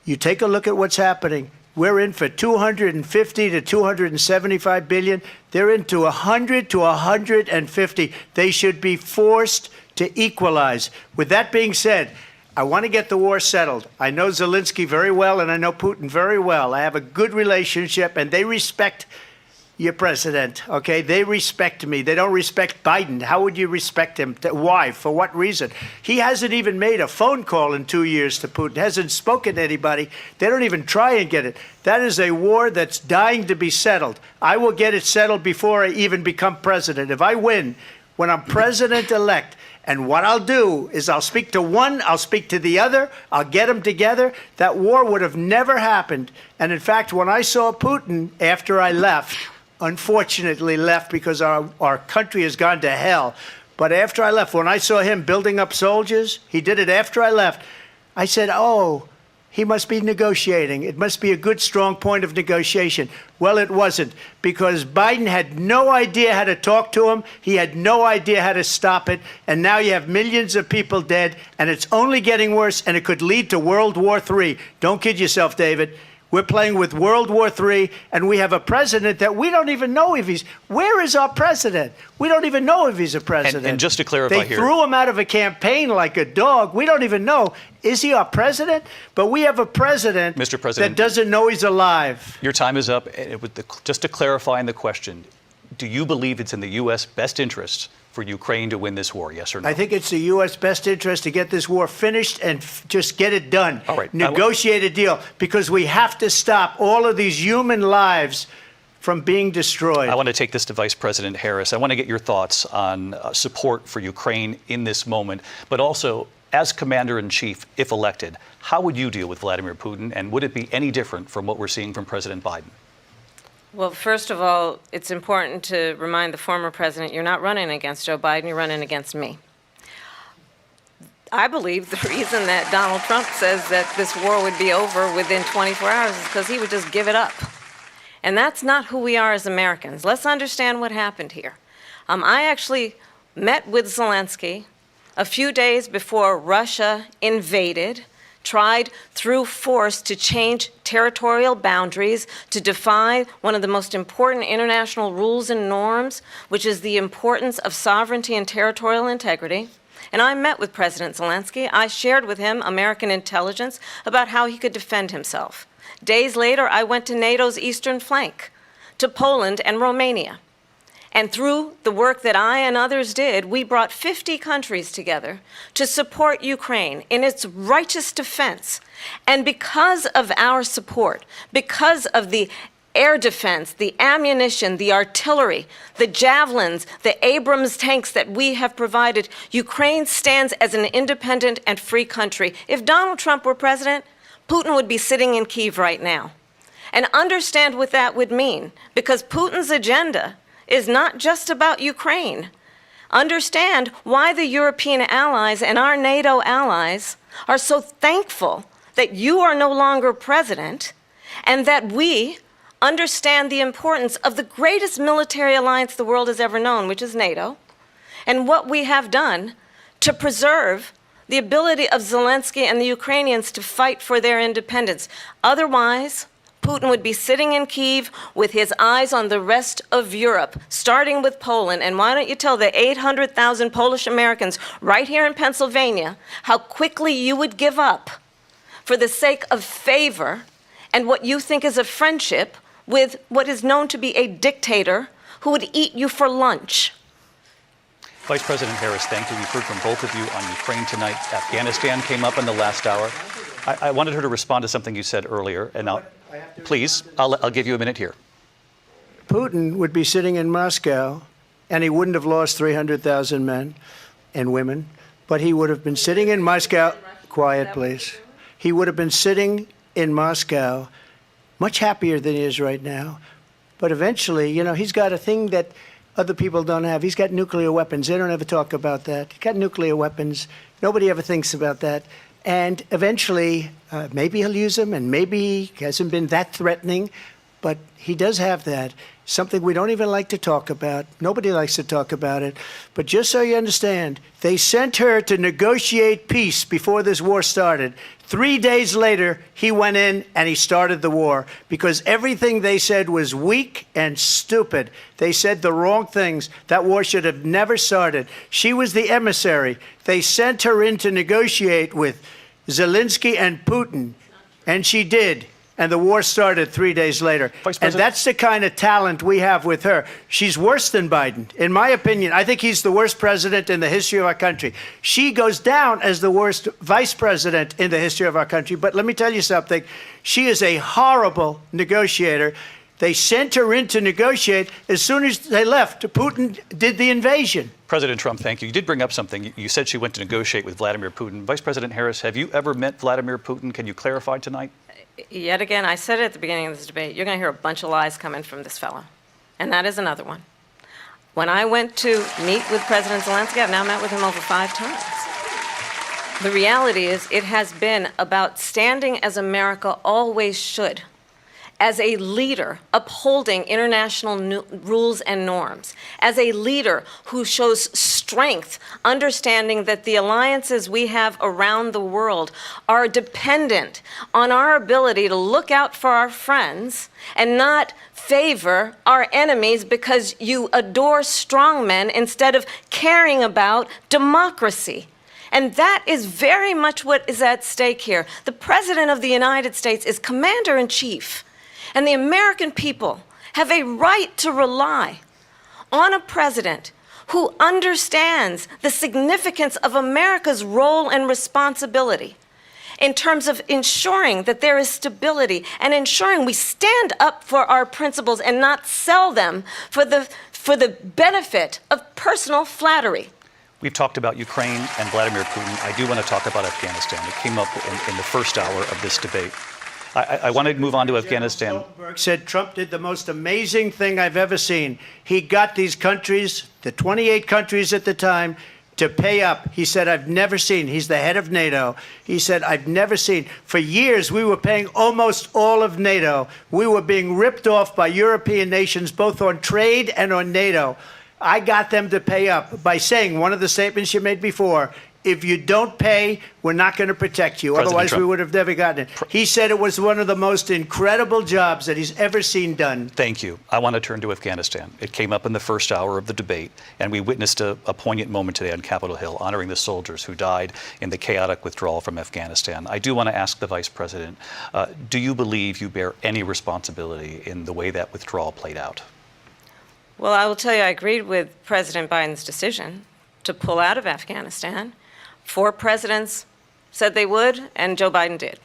you take a look at what's happening. We're in for 250 to 275 billion. They're into 100 to 150. They should be forced to equalize. With that being said, I want to get the war settled. I know Zelensky very well, and I know Putin very well. I have a good relationship, and they respect your president, okay? They respect me. They don't respect Biden. How would you respect him? Why? For what reason? He hasn't even made a phone call in 2 years to Putin, hasn't spoken to anybody. They don't even try and get it. That is a war that's dying to be settled. I will get it settled before I even become president. If I win, when I'm president-elect, and what I'll do is I'll speak to one, I'll speak to the other, I'll get them together. That war would have never happened. And in fact, when I saw Putin after I left, unfortunately left because our country has gone to hell. But after I left, when I saw him building up soldiers, he did it after I left, I said, oh, he must be negotiating. It must be a good, strong point of negotiation. Well, it wasn't, because Biden had no idea how to talk to him. He had no idea how to stop it. And now you have millions of people dead, and it's only getting worse, and it could lead to World War III. Don't kid yourself, David. We're playing with World War III, and we have a president that we don't even know if he's... Where is our president? We don't even know if he's a president. And just to clarify they here... threw him out of a campaign like a dog. We don't even know. Is he our president? But we have a president, Mr. President, that doesn't know he's alive. Your time is up. Just to clarify in the question, do you believe it's in the U.S. best interest for Ukraine to win this war, yes or no? I think it's the U.S. best interest to get this war finished and just get it done. All right. Negotiate a deal, because we have to stop all of these human lives from being destroyed. I want to take this to Vice President Harris. I want to get your thoughts on support for Ukraine in this moment, but also, as Commander-in-Chief, if elected, how would you deal with Vladimir Putin, and would it be any different from what we're seeing from President Biden? Well, first of all, it's important to remind the former president you're not running against Joe Biden, you're running against me. I believe the reason that Donald Trump says that this war would be over within 24 hours is because he would just give it up. And that's not who we are as Americans. Let's understand what happened here. I actually met with Zelensky a few days before Russia invaded, tried through force to change territorial boundaries, to defy one of the most important international rules and norms, which is the importance of sovereignty and territorial integrity. And I met with President Zelensky. I shared with him American intelligence about how he could defend himself. Days later, I went to NATO's eastern flank, to Poland and Romania. And through the work that I and others did, we brought 50 countries together to support Ukraine in its righteous defense. And because of our support, because of the air defense, the ammunition, the artillery, the javelins, the Abrams tanks that we have provided, Ukraine stands as an independent and free country. If Donald Trump were president, Putin would be sitting in Kyiv right now. And understand what that would mean, because Putin's agenda is not just about Ukraine. Understand why the European allies and our NATO allies are so thankful that you are no longer president, and that we understand the importance of the greatest military alliance the world has ever known, which is NATO, and what we have done to preserve the ability of Zelensky and the Ukrainians to fight for their independence. Otherwise, Putin would be sitting in Kyiv with his eyes on the rest of Europe, starting with Poland. And why don't you tell the 800,000 Polish Americans right here in Pennsylvania how quickly you would give up for the sake of favor and what you think is a friendship with what is known to be a dictator who would eat you for lunch. Vice President Harris, thank you. We've heard from both of you on Ukraine tonight. Afghanistan came up in the last hour. I wanted her to respond to something you said earlier, and please, I'll give you a minute here. Putin would be sitting in Moscow, and he wouldn't have lost 300,000 men and women, but he would have been sitting in Moscow. Quiet, please. He would have been sitting in Moscow, much happier than he is right now. But eventually, you know, he's got a thing that other people don't have. He's got nuclear weapons. They don't ever talk about that. He's got nuclear weapons. Nobody ever thinks about that. And eventually, maybe he'll use them, and maybe he hasn't been that threatening, but he does have that. Something we don't even like to talk about. Nobody likes to talk about it. But just so you understand, they sent her to negotiate peace before this war started. 3 days later, he went in and he started the war because everything they said was weak and stupid. They said the wrong things. That war should have never started. She was the emissary. They sent her in to negotiate with Zelensky and Putin, and she did. And the war started 3 days later. And that's the kind of talent we have with her. She's worse than Biden. In my opinion, I think he's the worst president in the history of our country. She goes down as the worst vice president in the history of our country. But let me tell you something. She is a horrible negotiator. They sent her in to negotiate. As soon as they left, Putin did the invasion. President Trump, thank you. You did bring up something. You said she went to negotiate with Vladimir Putin. Vice President Harris, have you ever met Vladimir Putin? Can you clarify tonight? Yet again, I said it at the beginning of this debate, you're going to hear a bunch of lies coming from this fellow. And that is another one. When I went to meet with President Zelensky, I've now met with him over 5 times. The reality is it has been about standing as America always should, as a leader upholding international rules and norms, as a leader who shows strength, understanding that the alliances we have around the world are dependent on our ability to look out for our friends and not favor our enemies because you adore strong men instead of caring about democracy. And that is very much what is at stake here. The President of the United States is Commander-in-Chief. And the American people have a right to rely on a president who understands the significance of America's role and responsibility in terms of ensuring that there is stability and ensuring we stand up for our principles and not sell them for the benefit of personal flattery. We've talked about Ukraine and Vladimir Putin. I do want to talk about Afghanistan. It came up in the first hour of this debate. I want to move on to Afghanistan. Stoltenberg said Trump did the most amazing thing I've ever seen. He got these countries, the 28 countries at the time, to pay up. He said, I've never seen, he's the head of NATO. He said, I've never seen. For years, we were paying almost all of NATO. We were being ripped off by European nations, both on trade and on NATO. I got them to pay up by saying one of the statements you made before, if you don't pay, we're not going to protect you. Otherwise, we would have never gotten it. He said it was one of the most incredible jobs that he's ever seen done. Thank you. I want to turn to Afghanistan. It came up in the first hour of the debate, and we witnessed a poignant moment today on Capitol Hill, honoring the soldiers who died in the chaotic withdrawal from Afghanistan. I do want to ask the Vice President, do you believe you bear any responsibility in the way that withdrawal played out? Well, I will tell you, I agreed with President Biden's decision to pull out of Afghanistan. 4 presidents said they would, and Joe Biden did.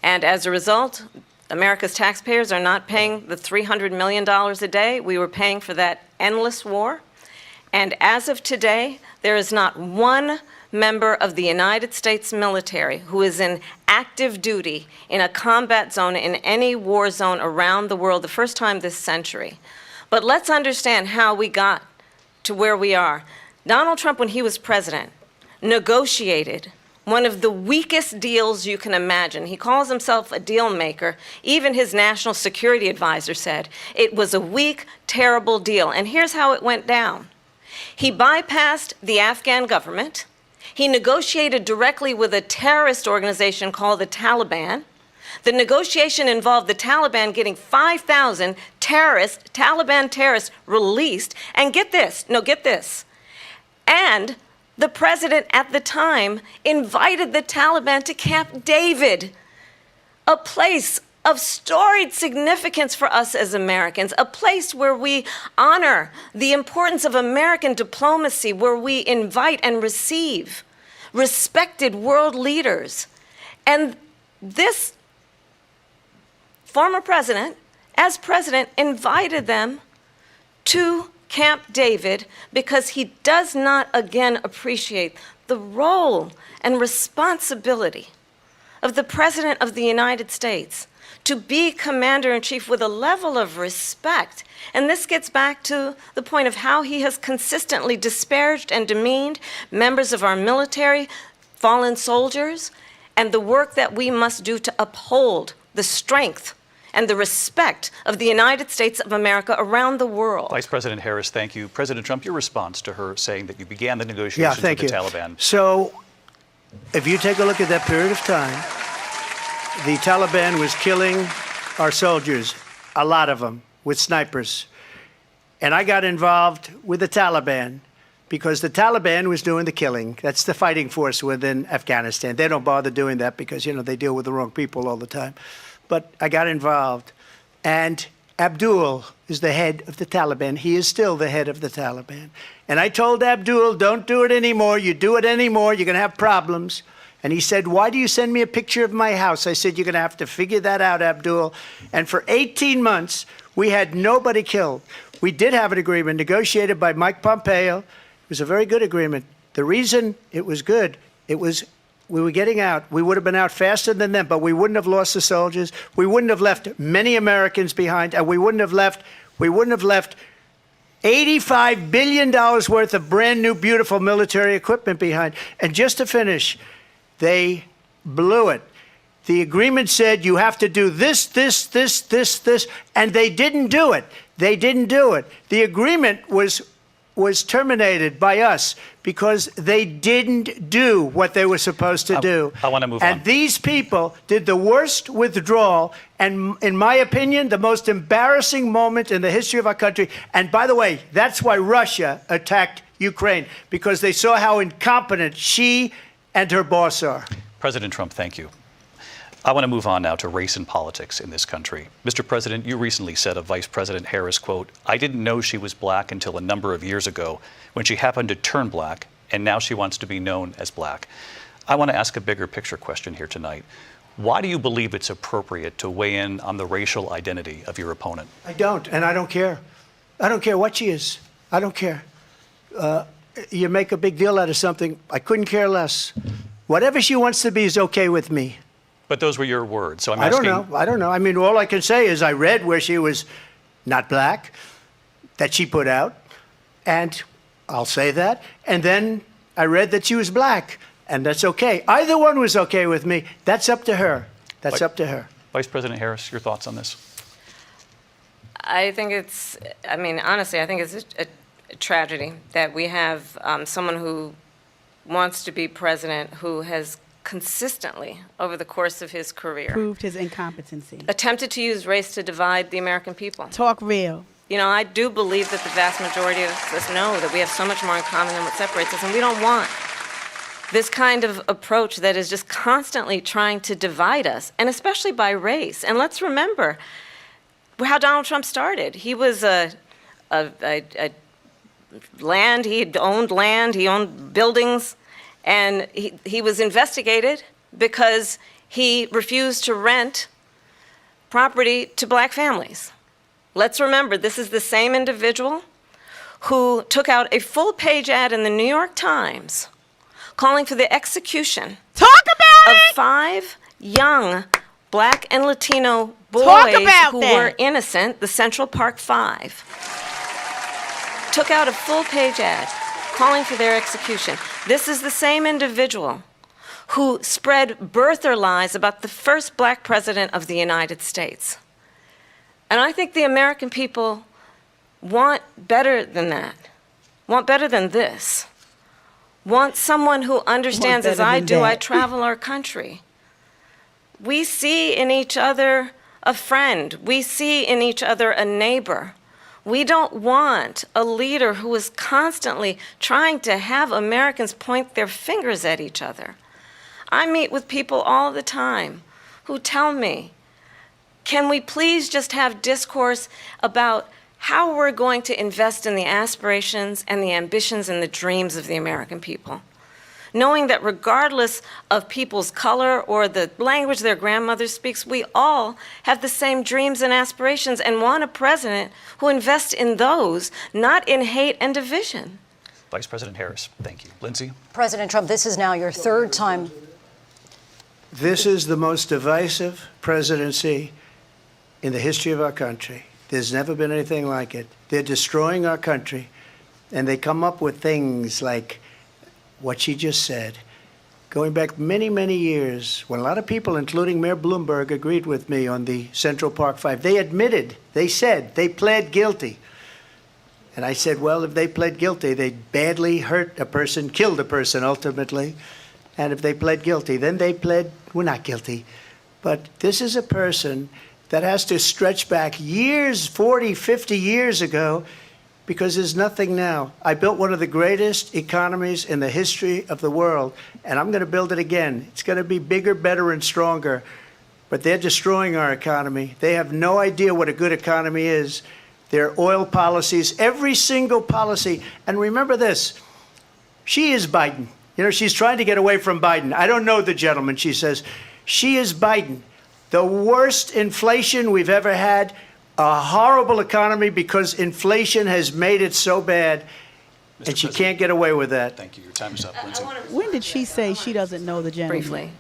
And as a result, America's taxpayers are not paying the $300 million a day we were paying for that endless war. And as of today, there is not one member of the United States military who is in active duty in a combat zone in any war zone around the world, the first time this century. But let's understand how we got to where we are. Donald Trump, when he was president, negotiated one of the weakest deals you can imagine. He calls himself a deal maker. Even his national security advisor said it was a weak, terrible deal. And here's how it went down. He bypassed the Afghan government. He negotiated directly with a terrorist organization called the Taliban. The negotiation involved the Taliban getting 5,000 Taliban terrorists released. And get this, and the president at the time invited the Taliban to Camp David, a place of storied significance for us as Americans, a place where we honor the importance of American diplomacy, where we invite and receive respected world leaders. And this former president, as president, invited them to Camp David because he does not again appreciate the role and responsibility of the President of the United States to be Commander-in-Chief with a level of respect. And this gets back to the point of how he has consistently disparaged and demeaned members of our military, fallen soldiers, and the work that we must do to uphold the strength and the respect of the United States of America around the world. Vice President Harris, thank you. President Trump, your response to her saying that you began the negotiations with the Taliban. So if you take a look at that period of time, the Taliban was killing our soldiers, a lot of them, with snipers. And I got involved with the Taliban because the Taliban was doing the killing. That's the fighting force within Afghanistan. They don't bother doing that because, they deal with the wrong people all the time. But I got involved. And Abdul is the head of the Taliban. He is still the head of the Taliban. And I told Abdul, don't do it anymore. You do it anymore, you're going to have problems. And he said, why do you send me a picture of my house? I said, you're going to have to figure that out, Abdul. And for 18 months, we had nobody killed. We did have an agreement negotiated by Mike Pompeo. It was a very good agreement. The reason it was good, we were getting out. We would have been out faster than them, but we wouldn't have lost the soldiers. We wouldn't have left many Americans behind, and we wouldn't have left $85 billion worth of brand new, beautiful military equipment behind. And just to finish, they blew it. The agreement said you have to do this, and they didn't do it. They didn't do it. The agreement was terminated by us because they didn't do what they were supposed to do. I want to move on. And these people did the worst withdrawal, and in my opinion, the most embarrassing moment in the history of our country. And by the way, that's why Russia attacked Ukraine, because they saw how incompetent she and her boss are. President Trump, thank you. I want to move on now to race and politics in this country. Mr. President, you recently said of Vice President Harris, quote, I didn't know she was black until a number of years ago when she happened to turn black, and now she wants to be known as black. I want to ask a bigger picture question here tonight. Why do you believe it's appropriate to weigh in on the racial identity of your opponent? I don't, and I don't care. I don't care what she is. I don't care. You make a big deal out of something. I couldn't care less. Whatever she wants to be is okay with me. But those were your words, so I'm I asking. don't know. I mean, all I can say is I read where she was not black, that she put out, and I'll say that. And then I read that she was black, and that's okay. Either one was okay with me. That's up to her. That's up to her. Vice President Harris, your thoughts on this? I think honestly, I think it's a tragedy that we have someone who wants to be president who has consistently, over the course of his career, proved his incompetency, attempted to use race to divide the American people. Talk real. I do believe that the vast majority of us know that we have so much more in common than what separates us, and we don't want this kind of approach that is just constantly trying to divide us, and especially by race. And let's remember how Donald Trump started. He was he owned land, he owned buildings, and he was investigated because he refused to rent property to black families. Let's remember, this is the same individual who took out a full-page ad in the New York Times calling for the execution of 5 young black and Latino boys who were innocent, the Central Park 5. Took out a full-page ad calling for their execution. This is the same individual who spread birther lies about the first black president of the United States. And I think the American people want better than that, want better than this, want someone who understands, as I do, I travel our country. We see in each other a friend. We see in each other a neighbor. We don't want a leader who is constantly trying to have Americans point their fingers at each other. I meet with people all the time who tell me, can we please just have discourse about how we're going to invest in the aspirations and the ambitions and the dreams of the American people? Knowing that regardless of people's color or the language their grandmother speaks, we all have the same dreams and aspirations and want a president who invests in those, not in hate and division. Vice President Harris, thank you. Lindsay? President Trump, this is now your 3rd time. This is the most divisive presidency in the history of our country. There's never been anything like it. They're destroying our country, and they come up with things like what she just said. Going back many, many years, when a lot of people, including Mayor Bloomberg, agreed with me on the Central Park 5, they admitted, they said, they pled guilty. And I said, well, if they pled guilty, they badly hurt a person, killed a person ultimately. And if they pled guilty, then they pled, we're not guilty. But this is a person that has to stretch back years, 40, 50 years ago, because there's nothing now. I built one of the greatest economies in the history of the world, and I'm going to build it again. It's going to be bigger, better, and stronger. But they're destroying our economy. They have no idea what a good economy is. Their oil policies, every single policy. And remember this, she is Biden. You know, she's trying to get away from Biden. I don't know the gentleman, she says. She is Biden. The worst inflation we've ever had, a horrible economy because inflation has made it so bad, and she can't get away with that. Thank you. Your time is up, Lindsay. When did she say she doesn't know the gentleman? Briefly.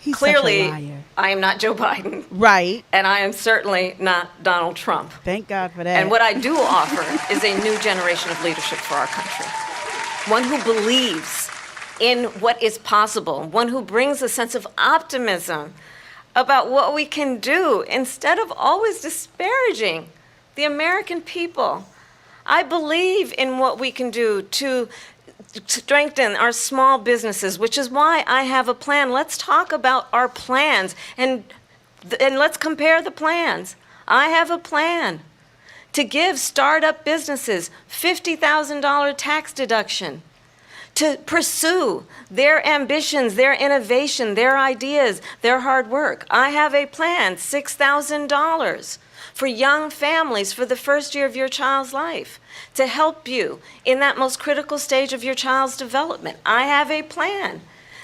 He's Clearly, such a liar. I am not Joe Biden. Right. And I am certainly not Donald Trump. Thank God for that. And what I do offer is a new generation of leadership for our country. One who believes in what is possible, one who brings a sense of optimism about what we can do instead of always disparaging the American people. I believe in what we can do to strengthen our small businesses, which is why I have a plan. Let's talk about our plans and let's compare the plans. I have a plan to give startup businesses $50,000 tax deduction, to pursue their ambitions, their innovation, their ideas, their hard work. I have a plan, $6,000 for young families for the first year of your child's life, to help you in that most critical stage of your child's development. I have a plan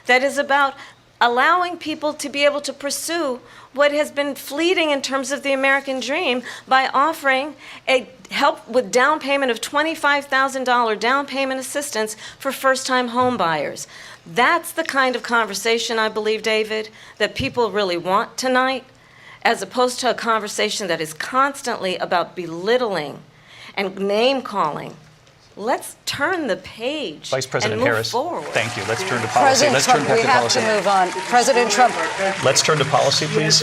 that is about allowing people to be able to pursue what has been fleeting in terms of the American dream by offering a help with down payment of $25,000 down payment assistance for first-time home buyers. That's the kind of conversation, I believe, David, that people really want tonight, as opposed to a conversation that is constantly about belittling and name-calling. Let's turn the page Vice President and move Harris, forward. thank you. Let's turn to policy. President Trump, we have to move on. President Trump. Let's turn to policy, please.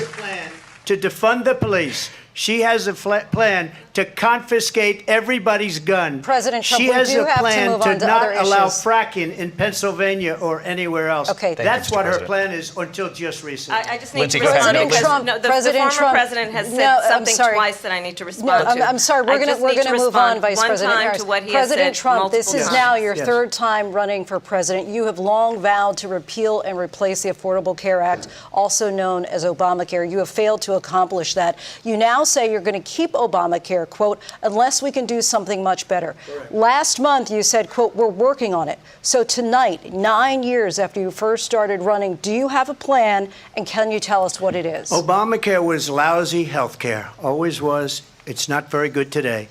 To defund the police. She has a plan to confiscate everybody's gun. President Trump, she we has do a have to plan move on to not other allow issues. fracking in Pennsylvania or anywhere else. Okay. That's you, what Mr. her plan is until just recently. I just need Lindsay, to go ahead. respond. No, because Trump, no, the President former Trump. president has said No, I'm something sorry. twice that I need to respond to. I'm sorry. We're I just going need to to move on, respond Vice one President time Harris. to what he President has said Trump, this multiple is times. now your Yes. third time running for president. You have long vowed to repeal and replace the Affordable Care Act, also known as Obamacare. You have failed to accomplish that. You now say you're going to keep Obamacare, quote, unless we can do something much better. Correct. Last month you said, quote, we're working on it. So tonight, 9 years after you first started running, do you have a plan, and can you tell us what it is? Obamacare was lousy health care, always was. It's not very good today.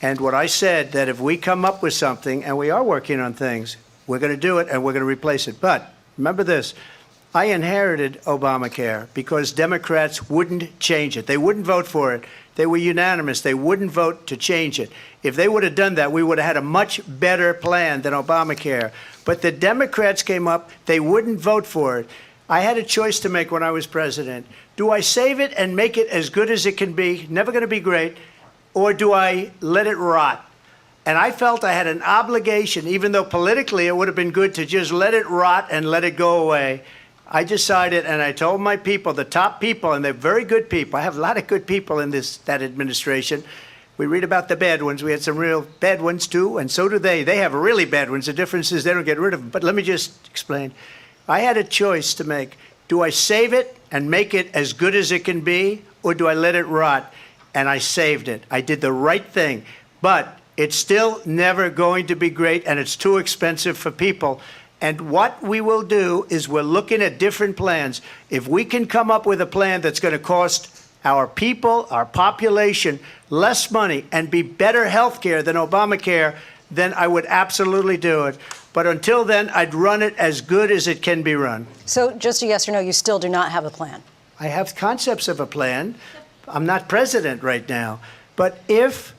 And what I said, that if we come up with something, and we are working on things, we're going to do it and we're going to replace it. But remember this, I inherited Obamacare because Democrats wouldn't change it. They wouldn't vote for it. They were unanimous. They wouldn't vote to change it. If they would have done that, we would have had a much better plan than Obamacare. But the Democrats came up. They wouldn't vote for it. I had a choice to make when I was president. Do I save it and make it as good as it can be, never going to be great, or do I let it rot? And I felt I had an obligation, even though politically it would have been good to just let it rot and let it go away. I decided, and I told my people, the top people, and they're very good people. I have a lot of good people in that administration. We read about the bad ones. We had some real bad ones, too, and so do they. They have really bad ones. The difference is they don't get rid of them. But let me just explain. I had a choice to make. Do I save it and make it as good as it can be, or do I let it rot? And I saved it. I did the right thing. But it's still never going to be great, and it's too expensive for people. And what we will do is we're looking at different plans. If we can come up with a plan that's going to cost our people, our population, less money and be better health care than Obamacare, then I would absolutely do it. But until then, I'd run it as good as it can be run. So just a yes or no, you still do not have a plan? I have concepts of a plan. I'm not president right now. But if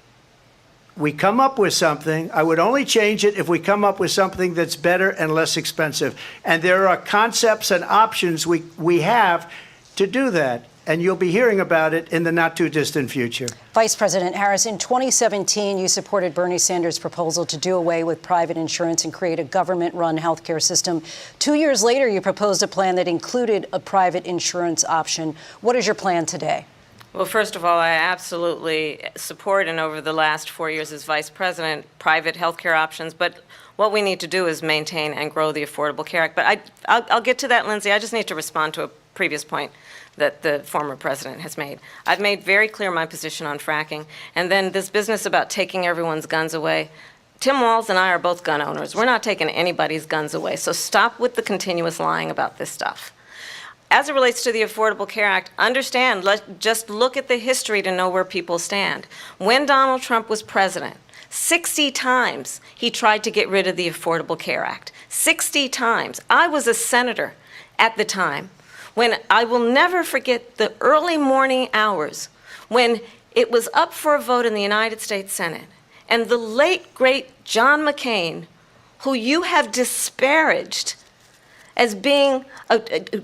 we come up with something, I would only change it if we come up with something that's better and less expensive. And there are concepts and options we have to do that. And you'll be hearing about it in the not too distant future. Vice President Harris, in 2017, you supported Bernie Sanders' proposal to do away with private insurance and create a government-run healthcare system. 2 years later, you proposed a plan that included a private insurance option. What is your plan today? Well, first of all, I absolutely support, and over the last 4 years as vice president, private health care options. But what we need to do is maintain and grow the Affordable Care Act. But I'll get to that, Lindsay. I just need to respond to a previous point that the former president has made. I've made very clear my position on fracking. And then this business about taking everyone's guns away. Tim Walz and I are both gun owners. We're not taking anybody's guns away. So stop with the continuous lying about this stuff. As it relates to the Affordable Care Act, understand, just look at the history to know where people stand. When Donald Trump was president, 60 times he tried to get rid of the Affordable Care Act. 60 times. I was a senator at the time when I will never forget the early morning hours when it was up for a vote in the United States Senate. And the late, great John McCain, who you have disparaged as being,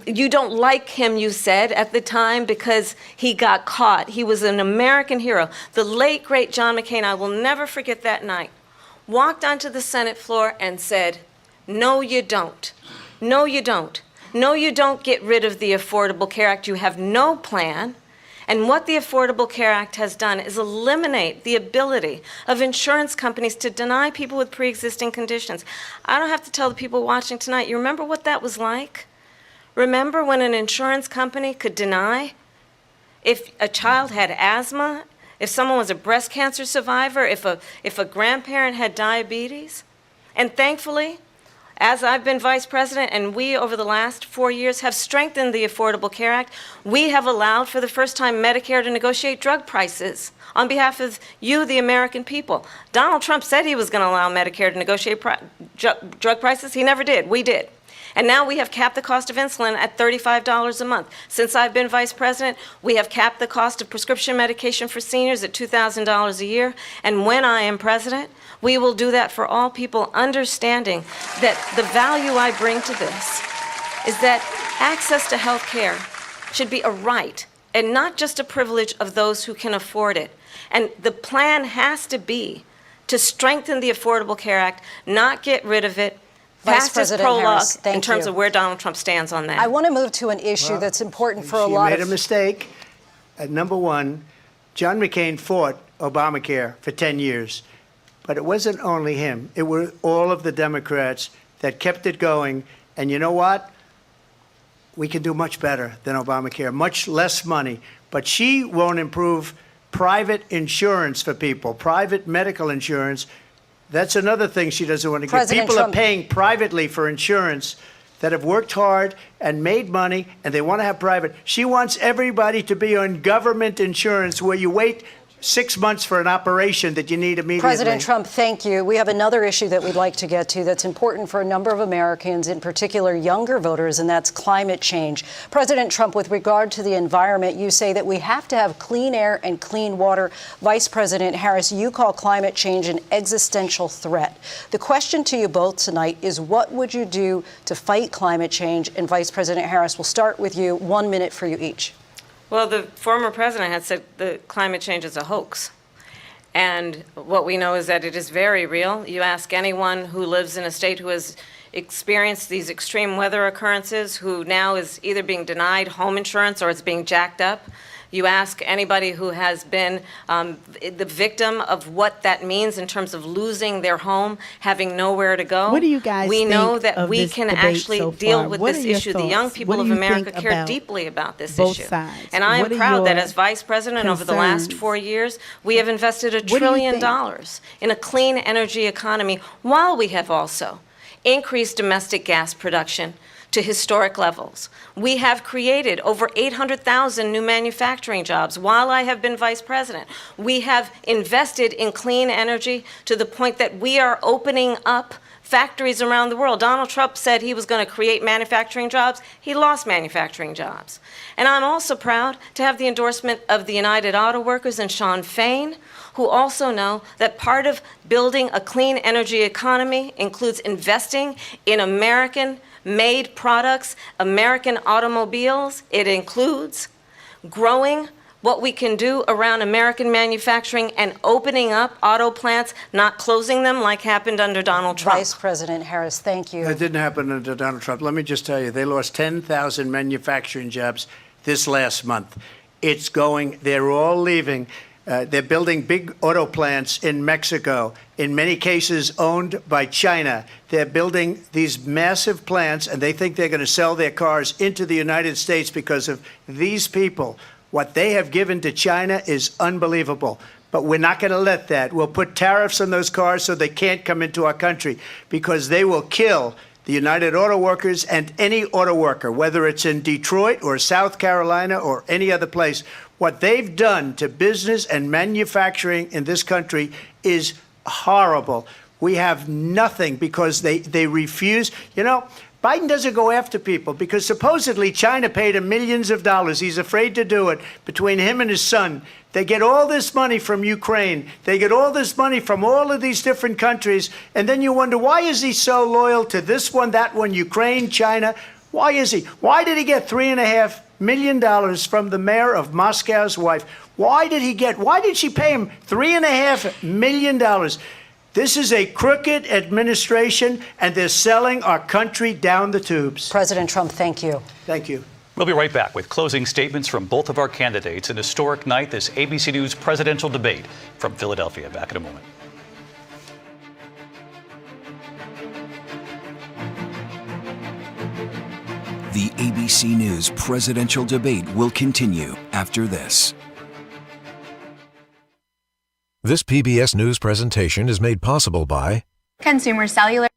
you don't like him, you said, at the time because he got caught. He was an American hero. The late, great John McCain, I will never forget that night, walked onto the Senate floor and said, no, you don't. No, you don't. No, you don't get rid of the Affordable Care Act. You have no plan. And what the Affordable Care Act has done is eliminate the ability of insurance companies to deny people with pre-existing conditions. I don't have to tell the people watching tonight, you remember what that was like? Remember when an insurance company could deny if a child had asthma, if someone was a breast cancer survivor, if a grandparent had diabetes? And thankfully, as I've been vice president and we over the last 4 years have strengthened the Affordable Care Act, we have allowed for the first time Medicare to negotiate drug prices on behalf of you, the American people. Donald Trump said he was going to allow Medicare to negotiate drug prices. He never did. We did. And now we have capped the cost of insulin at $35 a month. Since I've been vice president, we have capped the cost of prescription medication for seniors at $2,000 a year. And when I am president, we will do that for all people, understanding that the value I bring to this is that access to health care should be a right and not just a privilege of those who can afford it. And the plan has to be to strengthen the Affordable Care Act, not get rid of it. Vice President Harris, thank you. In terms of where Donald Trump stands on that. I want to move to an issue that's important for a lot of... She made a mistake. Number one, John McCain fought Obamacare for 10 years. But it wasn't only him. It were all of the Democrats that kept it going. And you know what? We can do much better than Obamacare, much less money. But she won't improve private insurance for people, private medical insurance. That's another thing she doesn't want to get. People Trump are paying privately for insurance that have worked hard and made money, and they want to have private. She wants everybody to be on government insurance where you wait 6 months for an operation that you need immediately. President Trump, thank you. We have another issue that we'd like to get to that's important for a number of Americans, in particular younger voters, and that's climate change. President Trump, with regard to the environment, you say that we have to have clean air and clean water. Vice President Harris, you call climate change an existential threat. The question to you both tonight is, what would you do to fight climate change? And Vice President Harris, we'll start with you. 1 minute for you each. Well, the former president had said that climate change is a hoax. And what we know is that it is very real. You ask anyone who lives in a state who has experienced these extreme weather occurrences, who now is either being denied home insurance or it's being jacked up. You ask anybody who has been the victim of what that means in terms of losing their home, having nowhere to go. What do you guys We think know that of we this can debate actually so deal far? with What this are your issue. The thoughts? young people What of do you America think care about deeply about this both issue. sides? And I What am are proud that your as vice president over the last concerns? 4 years, we have invested $1 do you trillion think? in a clean energy economy, while we have also increased domestic gas production to historic levels. We have created over 800,000 new manufacturing jobs while I have been vice president. We have invested in clean energy to the point that we are opening up factories around the world. Donald Trump said he was going to create manufacturing jobs. He lost manufacturing jobs. And I'm also proud to have the endorsement of the United Auto Workers and Sean Fain, who also know that part of building a clean energy economy includes investing in American-made products, American automobiles. It includes growing what we can do around American manufacturing and opening up auto plants, not closing them like happened under Donald Trump. Vice President Harris, thank you. It didn't happen under Donald Trump. Let me just tell you, they lost 10,000 manufacturing jobs this last month. They're all leaving. They're building big auto plants in Mexico, in many cases owned by China. They're building these massive plants, and they think they're going to sell their cars into the United States because of these people. What they have given to China is unbelievable. But we're not going to let that. We'll put tariffs on those cars so they can't come into our country, because they will kill the United Auto Workers and any auto worker, whether it's in Detroit or South Carolina or any other place. What they've done to business and manufacturing in this country is horrible. We have nothing because they refuse. You know, Biden doesn't go after people because supposedly China paid him millions of dollars. He's afraid to do it. Between him and his son, they get all this money from Ukraine. They get all this money from all of these different countries. And then you wonder, why is he so loyal to this one, that one, Ukraine, China? Why is he? Why did he get $3.5 million from the mayor of Moscow's wife? Why did she pay him $3.5 million? This is a crooked administration, and they're selling our country down the tubes. President Trump, thank you. Thank you. We'll be right back with closing statements from both of our candidates. An historic night, this ABC News presidential debate from Philadelphia. Back in a moment. The ABC News presidential debate will continue after this. This PBS News presentation is made possible by Consumer Cellular.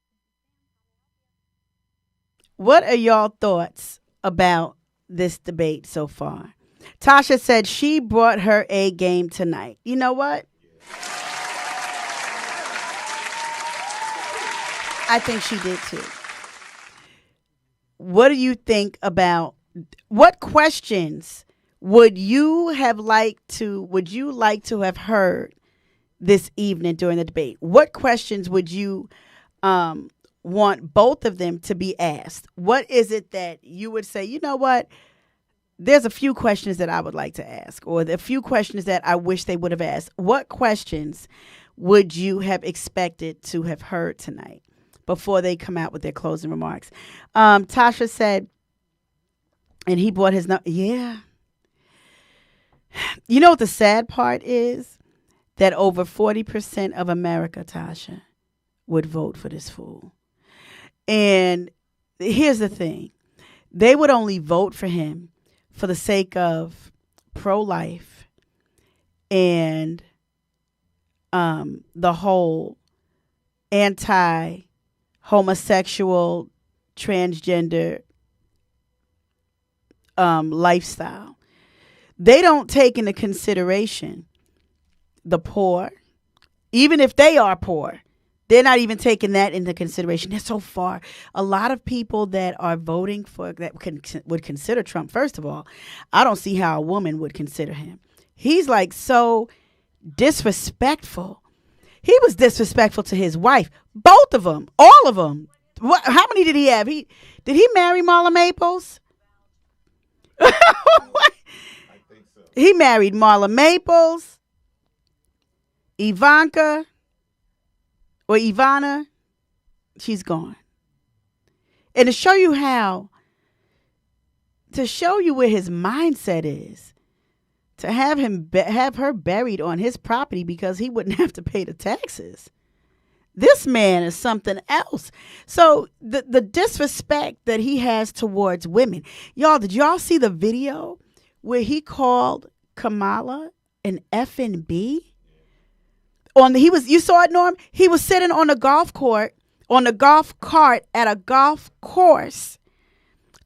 What are y'all thoughts about this debate so far? Tasha said she brought her A game tonight. You know what? I think she did too. What do you think about, what questions would you like to have heard this evening during the debate? What questions would you want both of them to be asked? What is it that you would say, you know what? There's a few questions that I would like to ask, or a few questions that I wish they would have asked. What questions would you have expected to have heard tonight before they come out with their closing remarks? Tasha said, and he brought his number. Yeah. You know what the sad part is? That over 40% of America, Tasha, would vote for this fool. And here's the thing. They would only vote for him for the sake of pro-life and the whole anti-homosexual, transgender lifestyle. They don't take into consideration the poor. Even if they are poor, they're not even taking that into consideration. They're so far. A lot of people that are voting for that would consider Trump, first of all, I don't see how a woman would consider him. He's like so disrespectful. He was disrespectful to his wife. Both of them. All of them. How many did he have? Did he marry Marla Maples? He married Marla Maples, Ivanka, or Ivana. She's gone. And to show you where his mindset is, to have her buried on his property because he wouldn't have to pay the taxes. This man is something else. So the disrespect that he has towards women. Y'all, did y'all see the video where he called Kamala an effing B? You saw it, Norm? He was sitting on a golf cart at a golf course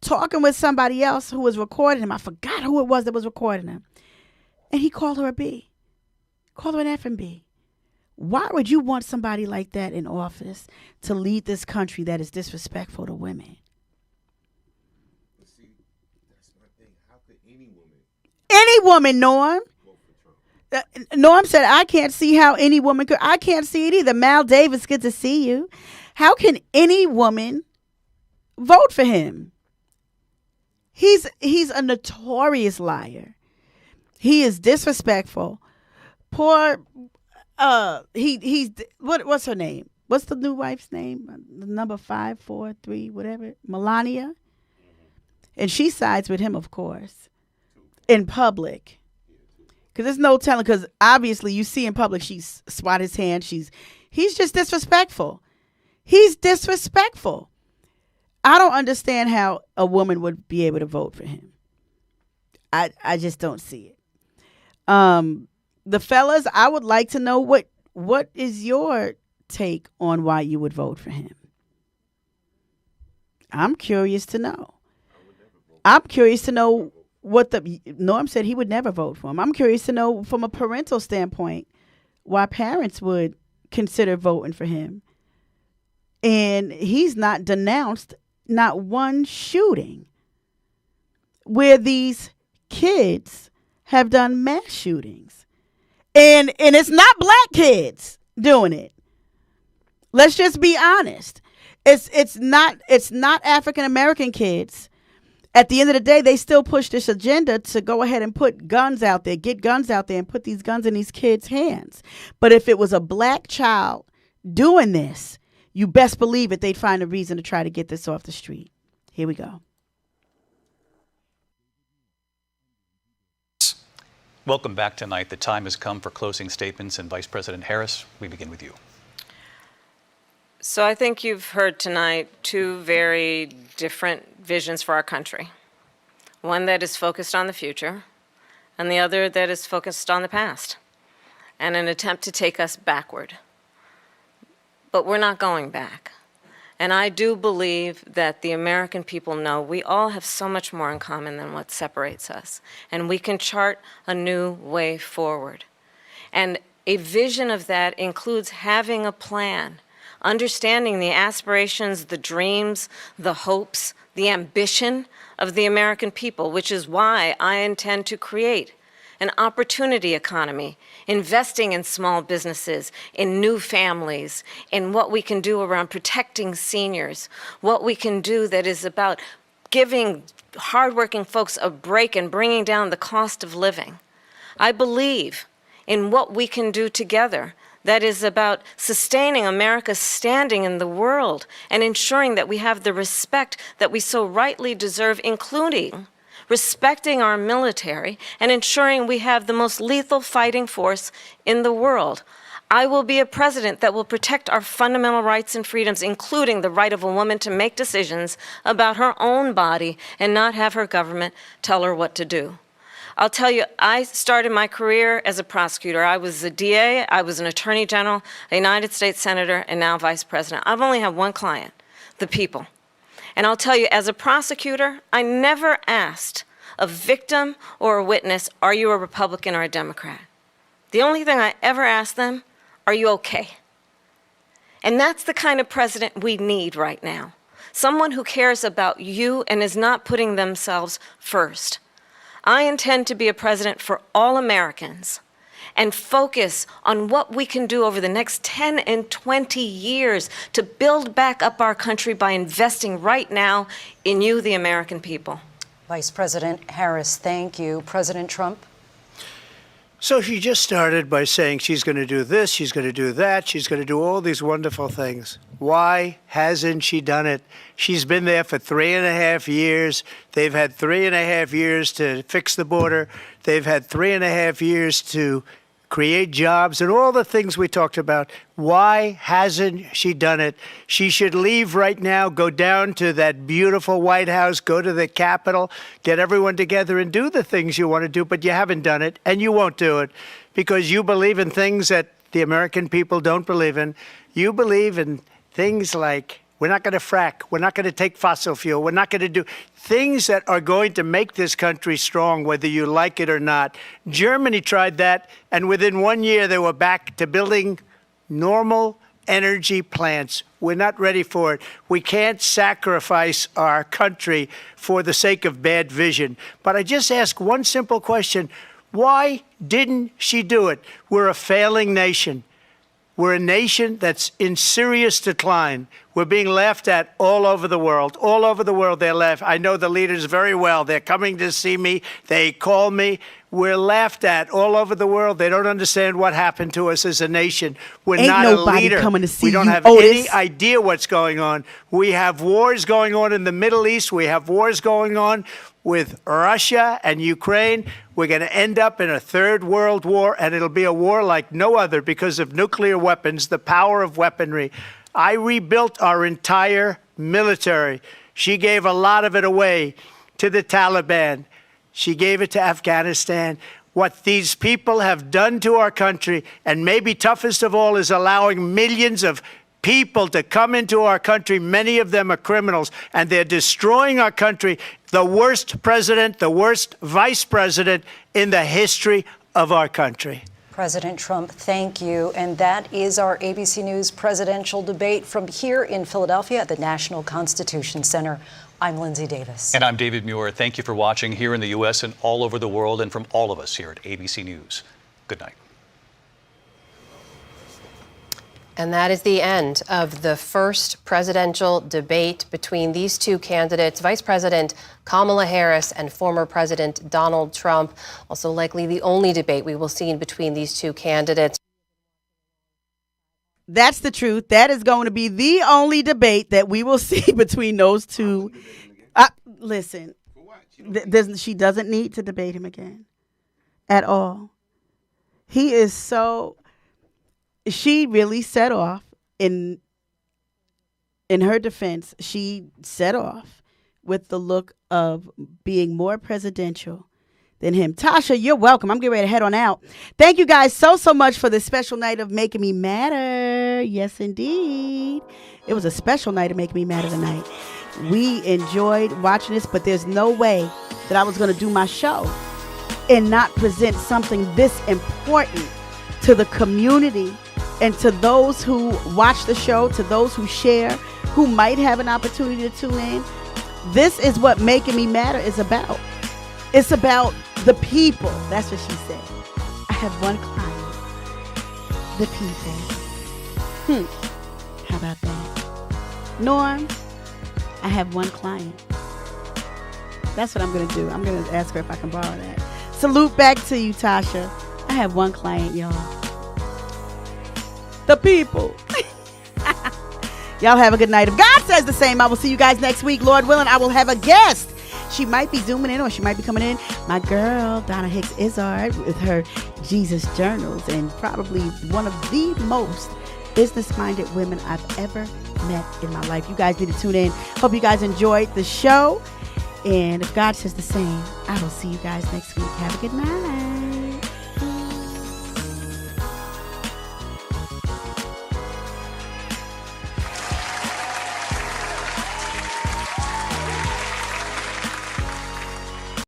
talking with somebody else who was recording him. I forgot who it was that was recording him. And he called her a B. Called her an effing B. Why would you want somebody like that in office to lead this country that is disrespectful to women? See, that's my thing. How could any woman? Any woman, Norm. Norm said, I can't see how any woman could. I can't see it either. Mal Davis, good to see you. How can any woman vote for him? He's a notorious liar. He is disrespectful. Poor, what's her name? What's the new wife's name? Number 543, whatever. Melania. And she sides with him, of course. in public. Because there's no telling, because obviously you see in public, she's swat his hand. He's just disrespectful. He's disrespectful. I don't understand how a woman would be able to vote for him. I just don't see it. The fellas, I would like to know what is your take on why you would vote for him? I'm curious to know. I'm curious to know what Norm said he would never vote for him. I'm curious to know from a parental standpoint why parents would consider voting for him. And he's not denounced not one shooting where these kids have done mass shootings. And it's not black kids doing it. Let's just be honest. It's not African American kids. At the end of the day, they still push this agenda to go ahead and put guns out there, get guns out there and put these guns in these kids' hands. But if it was a black child doing this, you best believe it, they'd find a reason to try to get this off the street. Here we go. Welcome back tonight. The time has come for closing statements, and Vice President Harris, we begin with you. So I think you've heard tonight two very different visions for our country. One that is focused on the future, and the other that is focused on the past, and an attempt to take us backward. But we're not going back. And I do believe that the American people know we all have so much more in common than what separates us. And we can chart a new way forward. And a vision of that includes having a plan, understanding the aspirations, the dreams, the hopes, the ambition of the American people, which is why I intend to create an opportunity economy, investing in small businesses, in new families, in what we can do around protecting seniors, what we can do that is about giving hardworking folks a break and bringing down the cost of living. I believe in what we can do together that is about sustaining America's standing in the world and ensuring that we have the respect that we so rightly deserve, including respecting our military and ensuring we have the most lethal fighting force in the world. I will be a president that will protect our fundamental rights and freedoms, including the right of a woman to make decisions about her own body and not have her government tell her what to do. I'll tell you, I started my career as a prosecutor. I was a DA, I was an attorney general, a United States senator, and now vice president. I've only had one client, the people. And I'll tell you, as a prosecutor, I never asked a victim or a witness, are you a Republican or a Democrat? The only thing I ever asked them, are you okay? And that's the kind of president we need right now. Someone who cares about you and is not putting themselves first. I intend to be a president for all Americans and focus on what we can do over the next 10 and 20 years to build back up our country by investing right now in you, the American people. Vice President Harris, thank you. President Trump? So she just started by saying she's going to do this, she's going to do that, she's going to do all these wonderful things. Why hasn't she done it? She's been there for 3.5 years. They've had 3.5 years to fix the border. They've had 3.5 years to create jobs and all the things we talked about. Why hasn't she done it? She should leave right now, go down to that beautiful White House, go to the Capitol, get everyone together and do the things you want to do, but you haven't done it and you won't do it because you believe in things that the American people don't believe in. You believe in things like we're not going to frack. We're not going to take fossil fuel. We're not going to do things that are going to make this country strong, whether you like it or not. Germany tried that, and within 1 year, they were back to building normal energy plants. We're not ready for it. We can't sacrifice our country for the sake of bad vision. But I just ask one simple question. Why didn't she do it? We're a failing nation. We're a nation that's in serious decline. We're being laughed at all over the world. All over the world, they're laughing. I know the leaders very well. They're coming to see me. They call me. We're laughed at all over the world. They don't understand what happened to us as a nation. We're Ain't not a nobody leader. coming to see we don't you, have Otis. any idea what's going on. We have wars going on in the Middle East. We have wars going on with Russia and Ukraine. We're going to end up in a third world war, and it'll be a war like no other because of nuclear weapons, the power of weaponry. I rebuilt our entire military. She gave a lot of it away to the Taliban. She gave it to Afghanistan. What these people have done to our country, and maybe toughest of all, is allowing millions of people to come into our country. Many of them are criminals, and they're destroying our country. The worst president, the worst vice president in the history of our country. President Trump, thank you. And that is our ABC News presidential debate from here in Philadelphia at the National Constitution Center. I'm Lindsay Davis. And I'm David Muir. Thank you for watching here in the U.S. and all over the world, and from all of us here at ABC News. Good night. And that is the end of the first presidential debate between these two candidates, Vice President Kamala Harris and former President Donald Trump. Also likely the only debate we will see in between these two candidates. That's the truth. That is going to be the only debate that we will see between those two. Listen, she doesn't need to debate him again at all. He is so... She really set off, in her defense, she set off with the look of being more presidential than him. Tasha, you're welcome. I'm getting ready to head on out. Thank you guys so much for this special night of Making Me Matter. Yes, indeed. It was a special night of Making Me Matter tonight. We enjoyed watching this, but there's no way that I was going to do my show and not present something this important to the community and to those who watch the show, to those who share, who might have an opportunity to tune in. This is what Making Me Matter is about. It's about the people. That's what she said. I have one client. The people. How about that? Norm, I have one client. That's what I'm going to do. I'm going to ask her if I can borrow that. Salute back to you, Tasha. I have one client, y'all. The people. Y'all have a good night. If God says the same, I will see you guys next week. Lord willing, I will have a guest. She might be zooming in or she might be coming in. My girl, Donna Hicks Izzard, with her Jesus Journals, and probably one of the most business-minded women I've ever met in my life. You guys need to tune in. Hope you guys enjoyed the show. And if God says the same, I will see you guys next week. Have a good night.